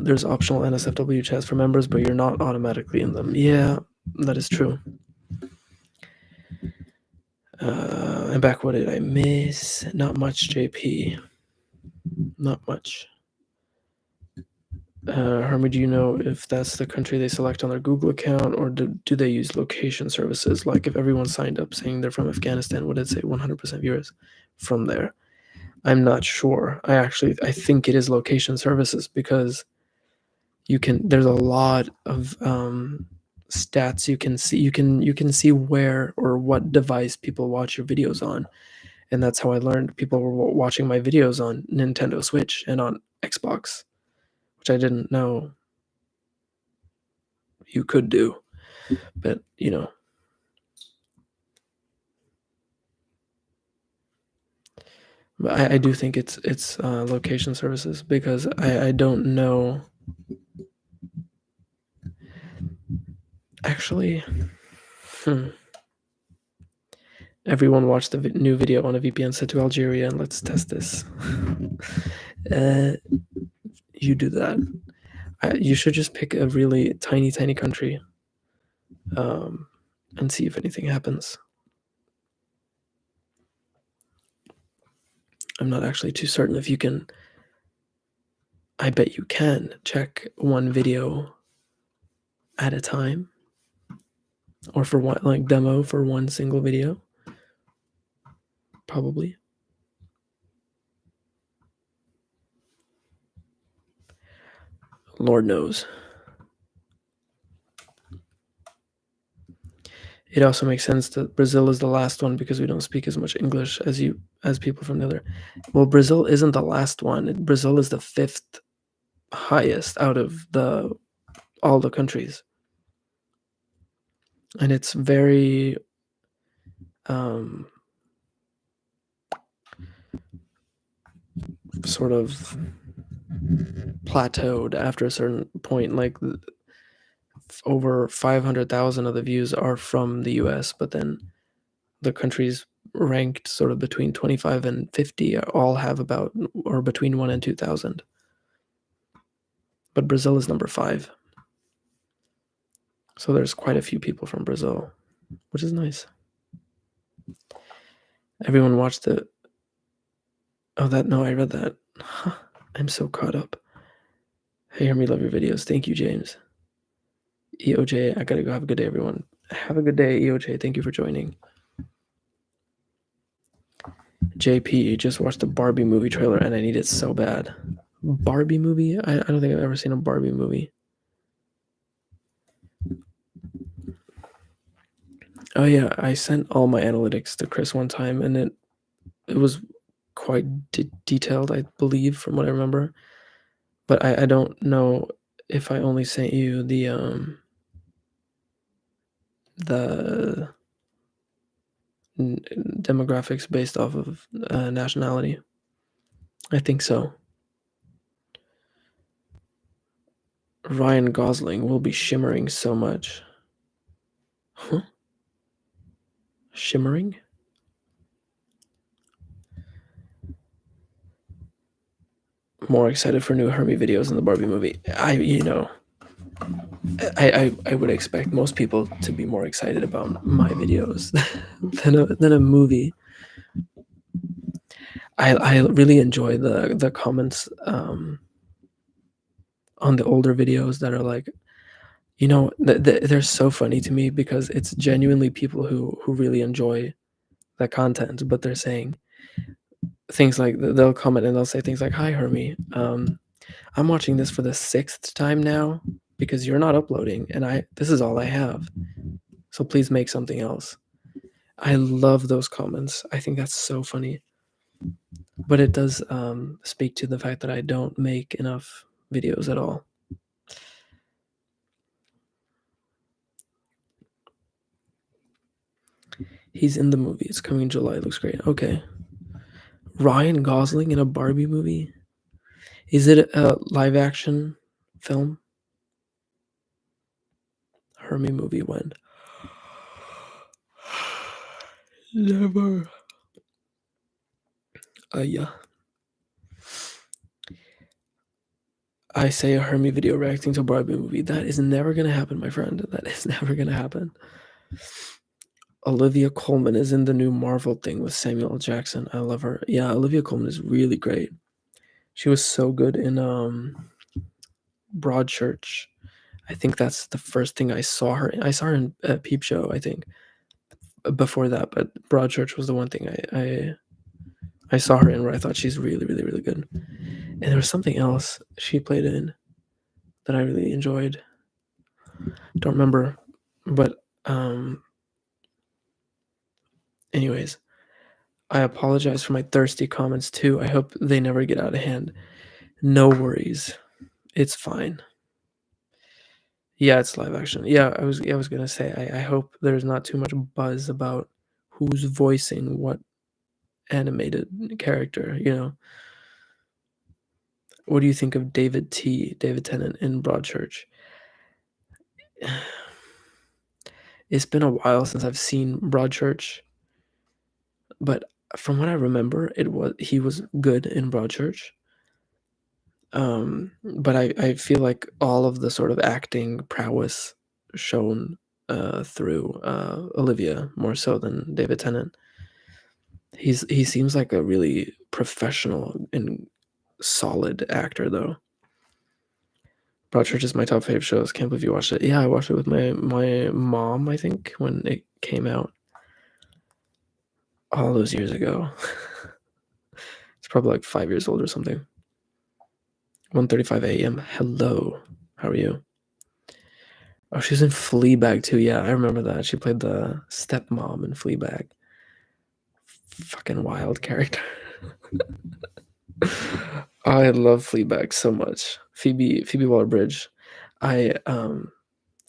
There's optional NSFW chats for members, but you're not automatically in them. Yeah, that is true. I'm back. What did I miss? Not much, JP. Not much. Hermie, do you know if that's the country they select on their Google account, or do they use location services? Like if everyone signed up saying they're from Afghanistan, would it say 100% viewers from there? I'm not sure. I think it is location services, because there's a lot of stats you can see. You can see where or what device people watch your videos on, and that's how I learned people were watching my videos on Nintendo Switch and on Xbox, which I didn't know you could do. But but I do think it's location services, because I don't know. Actually, everyone watch the new video on a VPN set to Algeria, and let's test this. You do that. You should just pick a really tiny country, and see if anything happens. I'm not actually too certain if you can. I bet you can check one video at a time, or for one, like demo for one single video. Probably. Lord knows. It also makes sense that Brazil is the last one, because we don't speak as much English as people from the other. Well, Brazil isn't the last one. Brazil is the 5th highest out of all the countries, and it's very sort of plateaued after a certain point. Like over 500,000 of the views are from the US, but then the countries ranked sort of between 25 and 50 all have about, or between 1 and 2,000. But Brazil is number 5. So there's quite a few people from Brazil, which is nice. Everyone watched it. No, I read that. Huh, I'm so caught up. Hey, hear me, love your videos. Thank you, James. EOJ, I gotta go. Have a good day, everyone. Have a good day, EOJ. Thank you for joining. JP, just watched the Barbie movie trailer, and I need it so bad. Barbie movie? I don't think I've ever seen a Barbie movie. Oh yeah, I sent all my analytics to Chris one time, and it was quite detailed, I believe, from what I remember. But I don't know if I only sent you the demographics based off of nationality. I think so. Ryan Gosling will be shimmering so much. Huh? Shimmering? More excited for new Hermie videos in the Barbie movie. I would expect most people to be more excited about my videos than a movie. I really enjoy the comments on the older videos that are like, they're so funny to me, because it's genuinely people who really enjoy the content, but they're saying, things like they'll comment and they'll say things like, "Hi, Hermie. I'm watching this for the 6th time now because you're not uploading, and this is all I have. So please make something else." I love those comments. I think that's so funny. But it does speak to the fact that I don't make enough videos at all. He's in the movie. It's coming in July. It looks great. Okay. Ryan Gosling in a Barbie movie? Is it a live action film? Hermie movie when? Never. Yeah. I say a Hermie video reacting to a Barbie movie. That is never gonna happen, my friend. That is never gonna happen. Olivia Colman is in the new Marvel thing with Samuel L. Jackson. I love her. Yeah, Olivia Colman is really great. She was so good in Broadchurch. I think that's the first thing I saw her in. I saw her in Peep Show, I think, before that, but Broadchurch was the one thing I saw her in where I thought she's really, really, really good. And there was something else she played in that I really enjoyed. Don't remember, but anyways, I apologize for my thirsty comments too. I hope they never get out of hand. No worries. It's fine. Yeah, it's live action. Yeah, I was gonna say I hope there's not too much buzz about who's voicing what animated character, you know. What do you think of David Tennant in Broadchurch? It's been a while since I've seen Broadchurch, but from what I remember, he was good in Broadchurch. But I feel like all of the sort of acting prowess shown through Olivia more so than David Tennant. He seems like a really professional and solid actor, though. Broadchurch is my top favorite shows. Can't believe you watched it. Yeah, I watched it with my mom, I think, when it came out all those years ago. It's probably like 5 years old or something. 1:35 a.m. Hello. How are you? Oh, she's in Fleabag too. Yeah, I remember that. She played the stepmom in Fleabag. Fucking wild character. I love Fleabag so much. Phoebe Waller-Bridge. I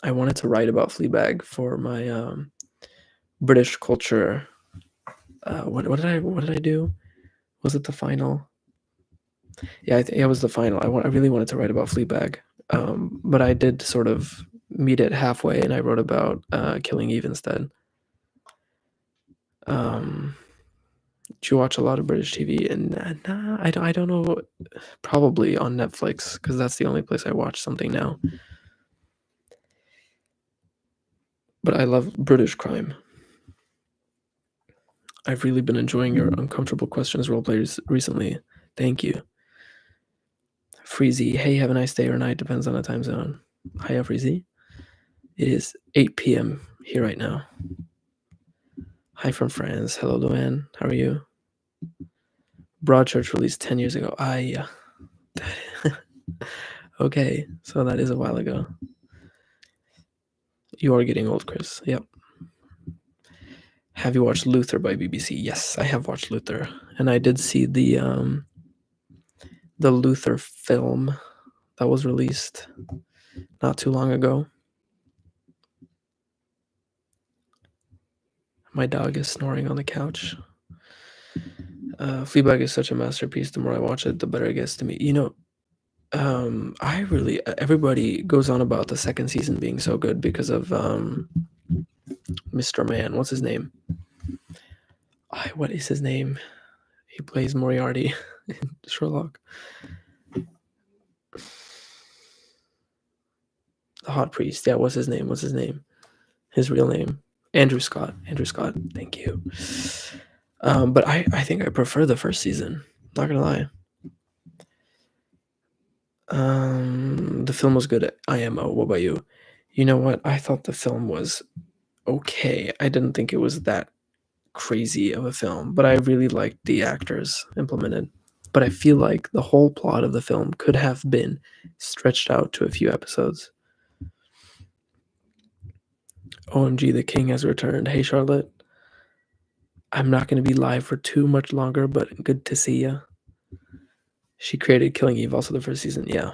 wanted to write about Fleabag for my British culture. What did I do? Was it the final? Yeah, it was the final. I really wanted to write about Fleabag, but I did sort of meet it halfway, and I wrote about Killing Eve instead. Do you watch a lot of British TV? And nah, I don't know. Probably on Netflix because that's the only place I watch something now. But I love British crime. I've really been enjoying your uncomfortable questions roleplayers recently. Thank you. Freezy, hey, have a nice day or night, depends on the time zone. Hiya, Freezy. It is 8 p.m. here right now. Hi from France. Hello, Luann. How are you? Broadchurch released 10 years ago. Okay, so that is a while ago. You are getting old, Chris. Yep. Have you watched Luther by BBC? Yes, I have watched Luther, and I did see the Luther film that was released not too long ago. My dog is snoring on the couch. Fleabag is such a masterpiece. The more I watch it, the better it gets to me. You know, everybody goes on about the second season being so good because of Mr. Man. What's his name? What is his name? He plays Moriarty in Sherlock. The hot priest. Yeah, what's his name? His real name. Andrew Scott. Thank you. But I think I prefer the first season. Not gonna lie. The film was good at IMO. What about you? You know what? I thought the film was okay. I didn't think it was that crazy of a film, but I really liked the actors implemented. But I feel like the whole plot of the film could have been stretched out to a few episodes. OMG, the king has returned. Hey, Charlotte. I'm not going to be live for too much longer, but good to see you. She created Killing Eve, also the first season. Yeah.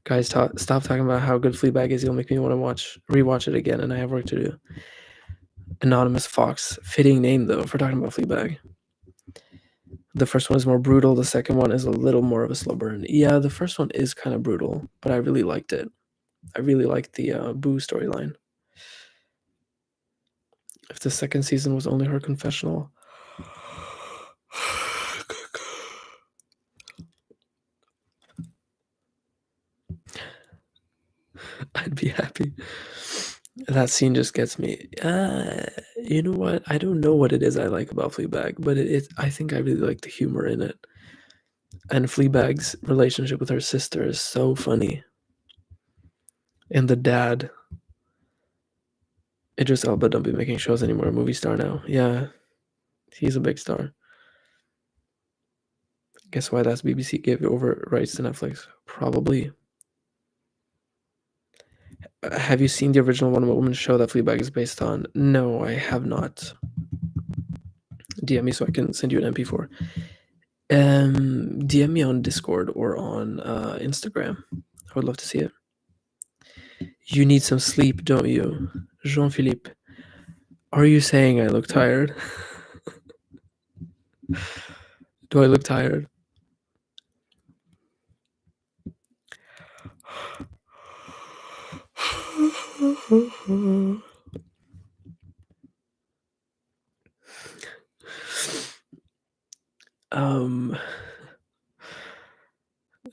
Guys, stop talking about how good Fleabag is. You'll make me want to rewatch it again, and I have work to do. Anonymous Fox. Fitting name, though, for talking about Fleabag. The first one is more brutal. The second one is a little more of a slow burn. Yeah, the first one is kind of brutal, but I really liked it. I really liked the Boo storyline. If the second season was only her confessional, I'd be happy. That scene just gets me. You know what? I don't know what it is I like about Fleabag, but I think I really like the humor in it. And Fleabag's relationship with her sister is so funny. And the dad, Idris Elba, don't be making shows anymore. A movie star now. Yeah, he's a big star. Guess why that's BBC gave over rights to Netflix? Probably. Have you seen the original One Woman show that Fleabag is based on? No, I have not. DM me so I can send you an MP4. DM me on Discord or on Instagram. I would love to see it. You need some sleep, don't you? Jean-Philippe. Are you saying I look tired? Do I look tired?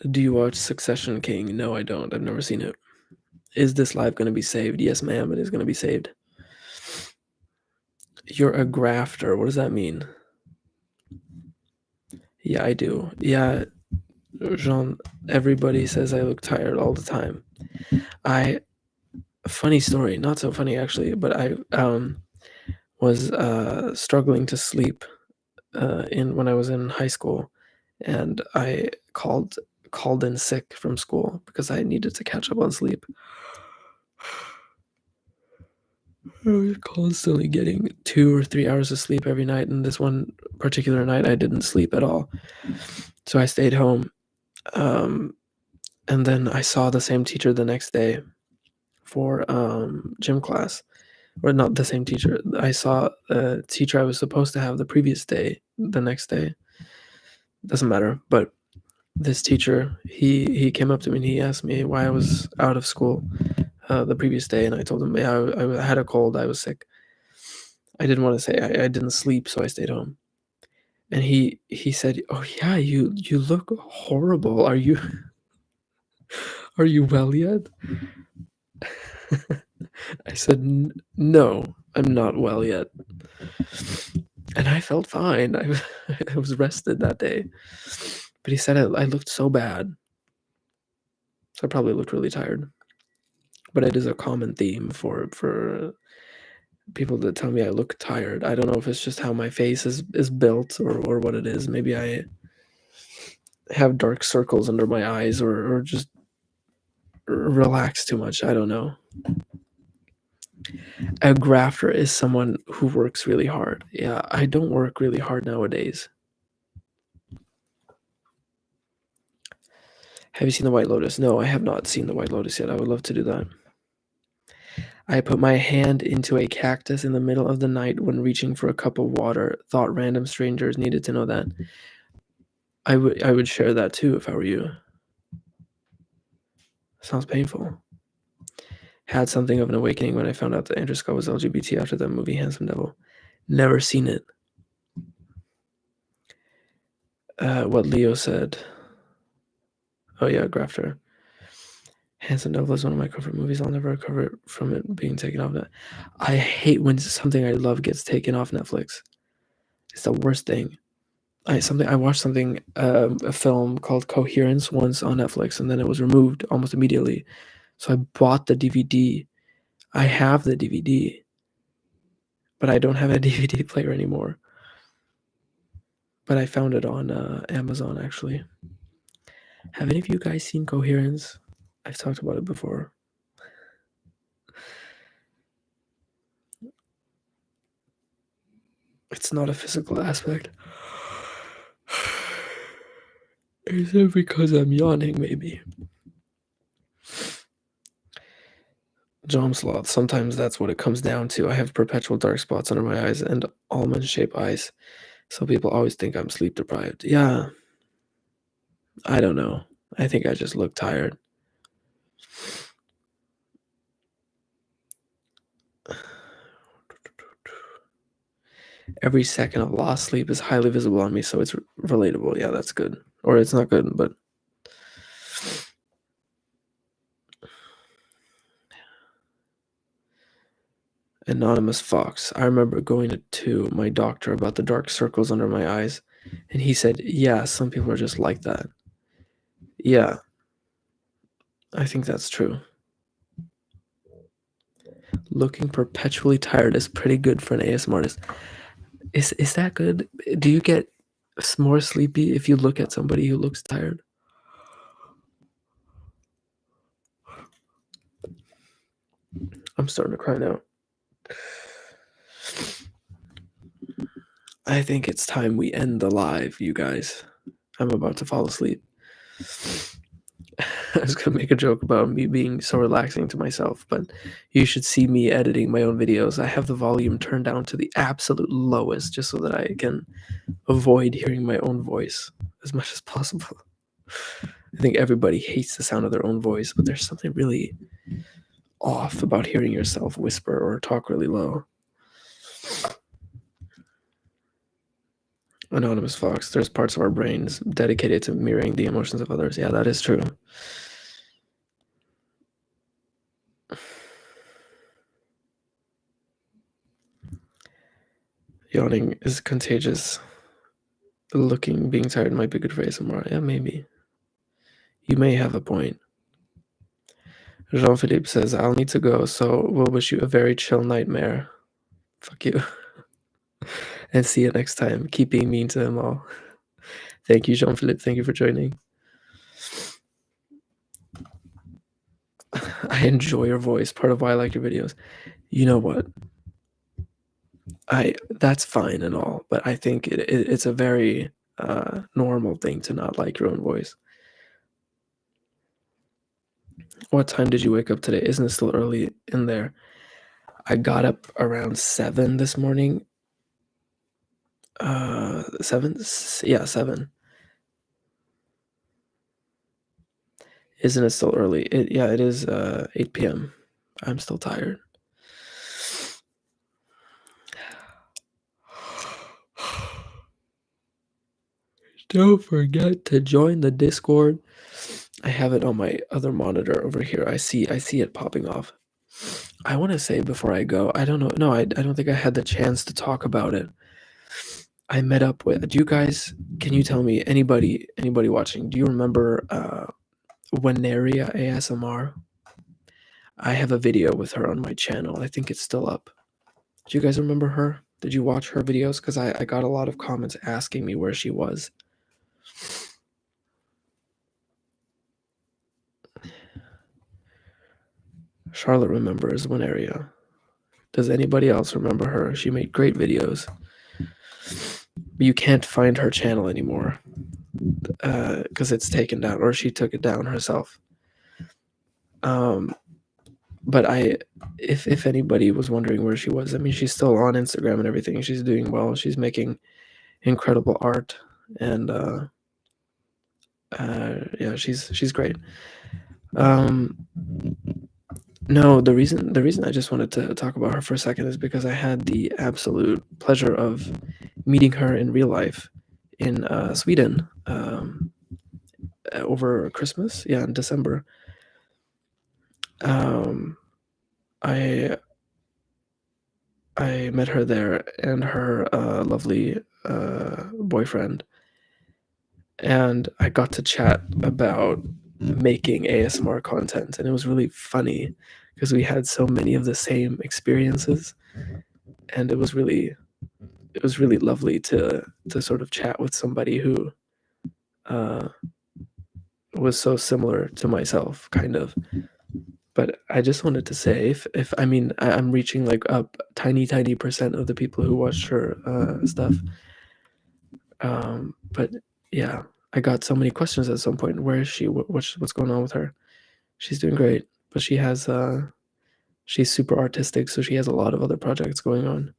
Do you watch Succession King? No, I don't. I've never seen it. Is this live going to be saved? Yes, ma'am, it is going to be saved. You're a grafter. What does that mean? Yeah, I do. Yeah, Jean, everybody says I look tired all the time. Funny story, not so funny actually, but I was struggling to sleep when I was in high school, and I called in sick from school because I needed to catch up on sleep. I was constantly getting 2 or 3 hours of sleep every night, and this one particular night I didn't sleep at all. So I stayed home, and then I saw the same teacher the next day for gym class. Or not the same teacher. I saw a teacher I was supposed to have the previous day, the next day. Doesn't matter. But this teacher, he came up to me and he asked me why I was out of school the previous day, and I told him, yeah, I had a cold, I was sick. I didn't want to say I didn't sleep, so I stayed home. And he said, "Oh yeah, you look horrible. Are you well yet?" I said, "No, I'm not well yet." And I felt fine. I was rested that day. But he said I looked so bad. So I probably looked really tired. But it is a common theme for people that tell me I look tired. I don't know if it's just how my face is built or what it is. Maybe I have dark circles under my eyes or just relax too much. I don't know. A grafter is someone who works really hard. Yeah, I don't work really hard nowadays. Have you seen The White Lotus? No, I have not seen The White Lotus yet. I would love to do that. I put my hand into a cactus in the middle of the night when reaching for a cup of water. Thought random strangers needed to know that. I would share that too if I were you. Sounds painful. Had something of an awakening when I found out that Andrew Scott was LGBT after that movie Handsome Devil. Never seen it. What Leo said. Oh yeah, Grafter. Handsome Devil is one of my comfort movies. I'll never recover from it being taken off. I hate when something I love gets taken off Netflix. It's the worst thing. I watched a film called Coherence once on Netflix, and then it was removed almost immediately So I bought the DVD. I have the DVD, but I don't have a DVD player anymore. But I found it on Amazon actually. Have any of you guys seen Coherence? I've talked about it before. It's not a physical aspect. Is it because I'm yawning, maybe? Jom sloth. Sometimes that's what it comes down to. I have perpetual dark spots under my eyes and almond-shaped eyes. So people always think I'm sleep deprived. Yeah, I don't know. I think I just look tired. Every second of lost sleep is highly visible on me, so it's relatable. Yeah, that's good. Or it's not good, but Anonymous Fox. I remember going to my doctor about the dark circles under my eyes, and he said, yeah, some people are just like that. Yeah, I think that's true. Looking perpetually tired is pretty good for an ASMR artist. Is that good? Do you get more sleepy if you look at somebody who looks tired? I'm starting to cry now. I think it's time we end the live, you guys. I'm about to fall asleep. I was gonna make a joke about me being so relaxing to myself, but you should see me editing my own videos. I have the volume turned down to the absolute lowest just so that I can avoid hearing my own voice as much as possible. I think everybody hates the sound of their own voice, but there's something really off about hearing yourself whisper or talk really low. Anonymous Fox, there's parts of our brains dedicated to mirroring the emotions of others. Yeah, that is true. Yawning is contagious. Being tired might be good for ASMR. Yeah, maybe. You may have a point. Jean-Philippe says, I'll need to go, so we'll wish you a very chill nightmare. Fuck you. And see you next time. Keep being mean to them all. Thank you, Jean-Philippe. Thank you for joining. I enjoy your voice. Part of why I like your videos. You know what? That's fine and all, but I think it's a very normal thing to not like your own voice. What time did you wake up today? Isn't it still early in there? I got up around 7 this morning. 7? Yeah, 7. Isn't it still early? Yeah, it is 8 p.m. I'm still tired. Don't forget to join the Discord. I have it on my other monitor over here. I see it popping off. I want to say before I go, I don't know. No, I don't think I had the chance to talk about it. I met up with. Do you guys? Can you tell me anybody watching? Do you remember Wenaria ASMR? I have a video with her on my channel. I think it's still up. Do you guys remember her? Did you watch her videos? Because I got a lot of comments asking me where she was. Charlotte remembers Wenaria. Does anybody else remember her? She made great videos. But you can't find her channel anymore because it's taken down, or she took it down herself. But if anybody was wondering where she was, I mean, she's still on Instagram and everything. She's doing well. She's making incredible art, and yeah, she's great. No, the reason I just wanted to talk about her for a second is because I had the absolute pleasure of meeting her in real life in Sweden over Christmas. Yeah, in December. I I met her there and her lovely boyfriend, and I got to chat about making ASMR content, and it was really funny because we had so many of the same experiences, and it was really lovely to sort of chat with somebody who uh, was so similar to myself, kind of. But I just wanted to say, if I mean, I'm reaching like a tiny percent of the people who watched her stuff. But yeah, I got so many questions at some point. Where is she? What's going on with her? She's doing great, but she's super artistic, so she has a lot of other projects going on.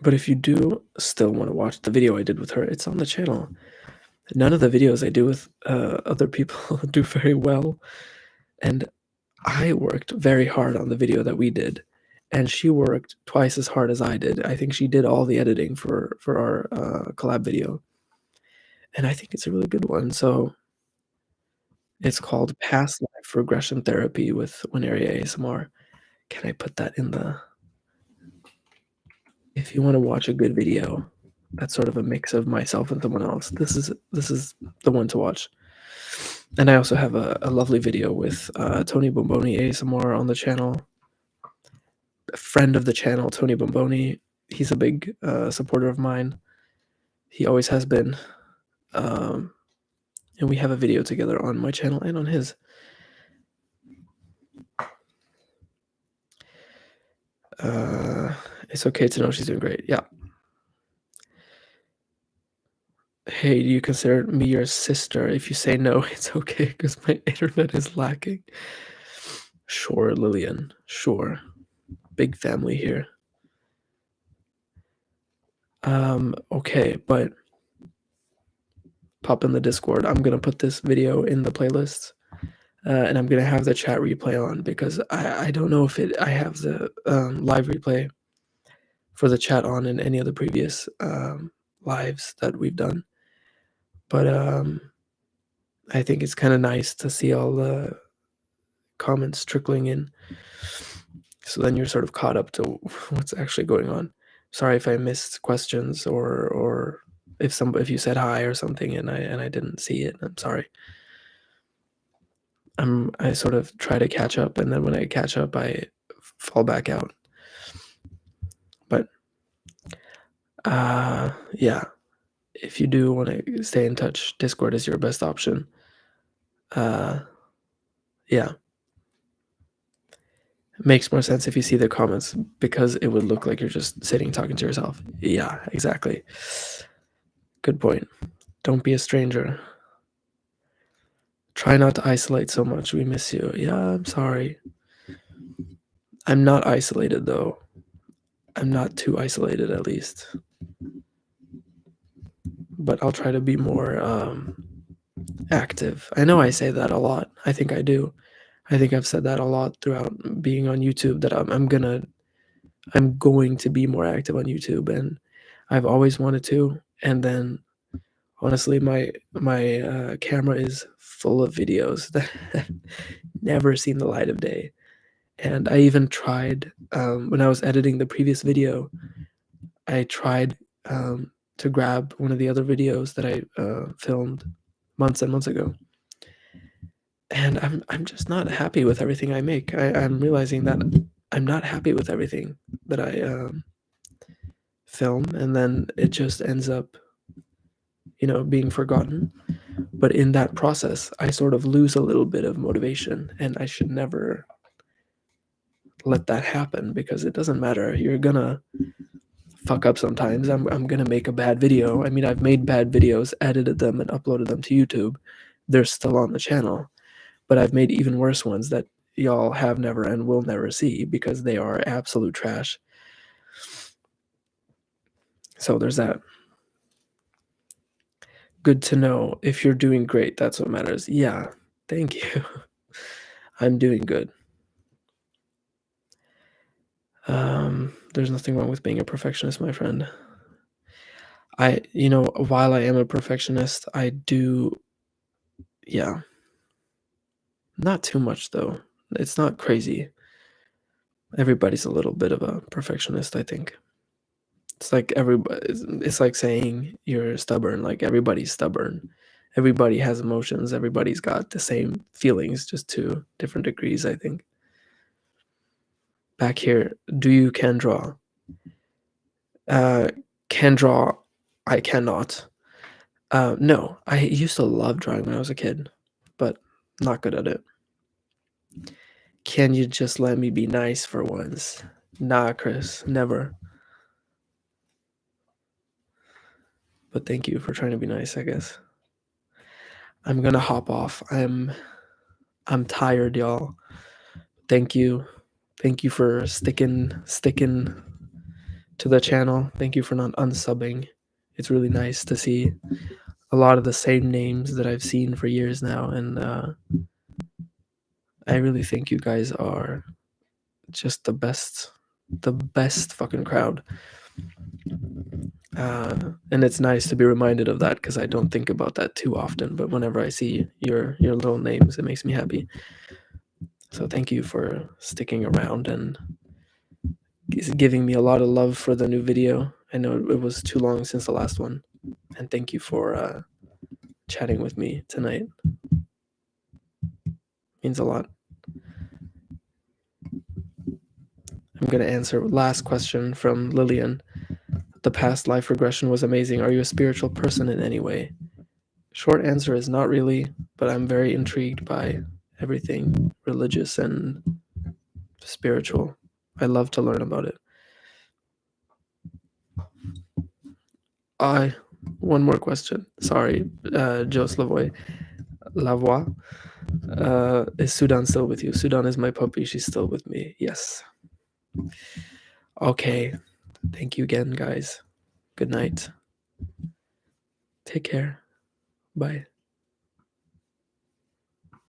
But if you do still want to watch the video I did with her, it's on the channel. None of the videos I do with other people do very well, and I worked very hard on the video that we did, and she worked twice as hard as I did. I think she did all the editing for our collab video, and I think it's a really good one. So it's called Past Life Regression Therapy with Wineria ASMR. Can I put that in the? If you want to watch a good video, that's sort of a mix of myself and someone else. This is the one to watch. And I also have a lovely video with Tony Bomboni ASMR on the channel. A friend of the channel, Tony Bomboni. He's a big supporter of mine. He always has been. Um, and we have a video together on my channel and on his. It's okay to know she's doing great. Yeah. Hey, do you consider me your sister? If you say no, it's okay because my internet is lacking. Sure, Lillian. Sure. Big family here. Okay, but pop in the Discord. I'm gonna put this video in the playlist, and I'm gonna have the chat replay on because I don't know if I have the live replay for the chat on in any of the previous lives that we've done. But I think it's kind of nice to see all the comments trickling in. So then you're sort of caught up to what's actually going on. Sorry if I missed questions or if you said hi or something and I didn't see it. I'm sorry. I sort of try to catch up, and then when I catch up, I fall back out. But yeah, if you do want to stay in touch, Discord is your best option. Yeah. It makes more sense if you see the comments because it would look like you're just sitting talking to yourself. Yeah, exactly. Good point. Don't be a stranger. Try not to isolate so much. We miss you. Yeah, I'm sorry. I'm not isolated though. I'm not too isolated at least. But I'll try to be more active. I know I say that a lot. I think I do. I think I've said that a lot throughout being on YouTube that I'm going to be more active on YouTube, and I've always wanted to. And then honestly, my camera is full of videos that never seen the light of day. And I even tried when I was editing the previous video. I tried to grab one of the other videos that I filmed months and months ago, and I'm just not happy with everything I make. I'm realizing that I'm not happy with everything that I film, and then it just ends up, being forgotten. But in that process, I sort of lose a little bit of motivation, and I should never let that happen because it doesn't matter. You're gonna fuck up sometimes. I'm gonna make a bad video. I mean, I've made bad videos, edited them, and uploaded them to YouTube. They're still on the channel, but I've made even worse ones that y'all have never and will never see because they are absolute trash. So there's that. Good to know. If you're doing great, that's what matters. Yeah, thank you. I'm doing good. There's nothing wrong with being a perfectionist, my friend. While I am a perfectionist, I do, yeah, not too much though. It's not crazy. Everybody's a little bit of a perfectionist, I think. It's like everybody. It's like saying you're stubborn. Like everybody's stubborn, everybody has emotions. Everybody's got the same feelings, just to different degrees, I think. Back here, do you can draw? Uh, can draw. I cannot. No, I used to love drawing when I was a kid, but not good at it. Can you just let me be nice for once? Nah, Chris, never. But thank you for trying to be nice, I guess. I'm gonna hop off. I'm tired, y'all. Thank you. Thank you for sticking to the channel. Thank you for not unsubbing. It's really nice to see a lot of the same names that I've seen for years now, and I really think you guys are just the best fucking crowd. And it's nice to be reminded of that because I don't think about that too often. But whenever I see your little names, it makes me happy. So thank you for sticking around and giving me a lot of love for the new video. I know it was too long since the last one, and thank you for chatting with me tonight. Means a lot. I'm gonna answer last question from Lillian. The past life regression was amazing. Are you a spiritual person in any way? Short answer is not really, but I'm very intrigued by everything religious and spiritual. I love to learn about it. One more question. Sorry, Jos Lavoie. Is Sudan still with you? Sudan is my puppy. She's still with me. Yes. Okay. Thank you again, guys. Good night. Take care. Bye.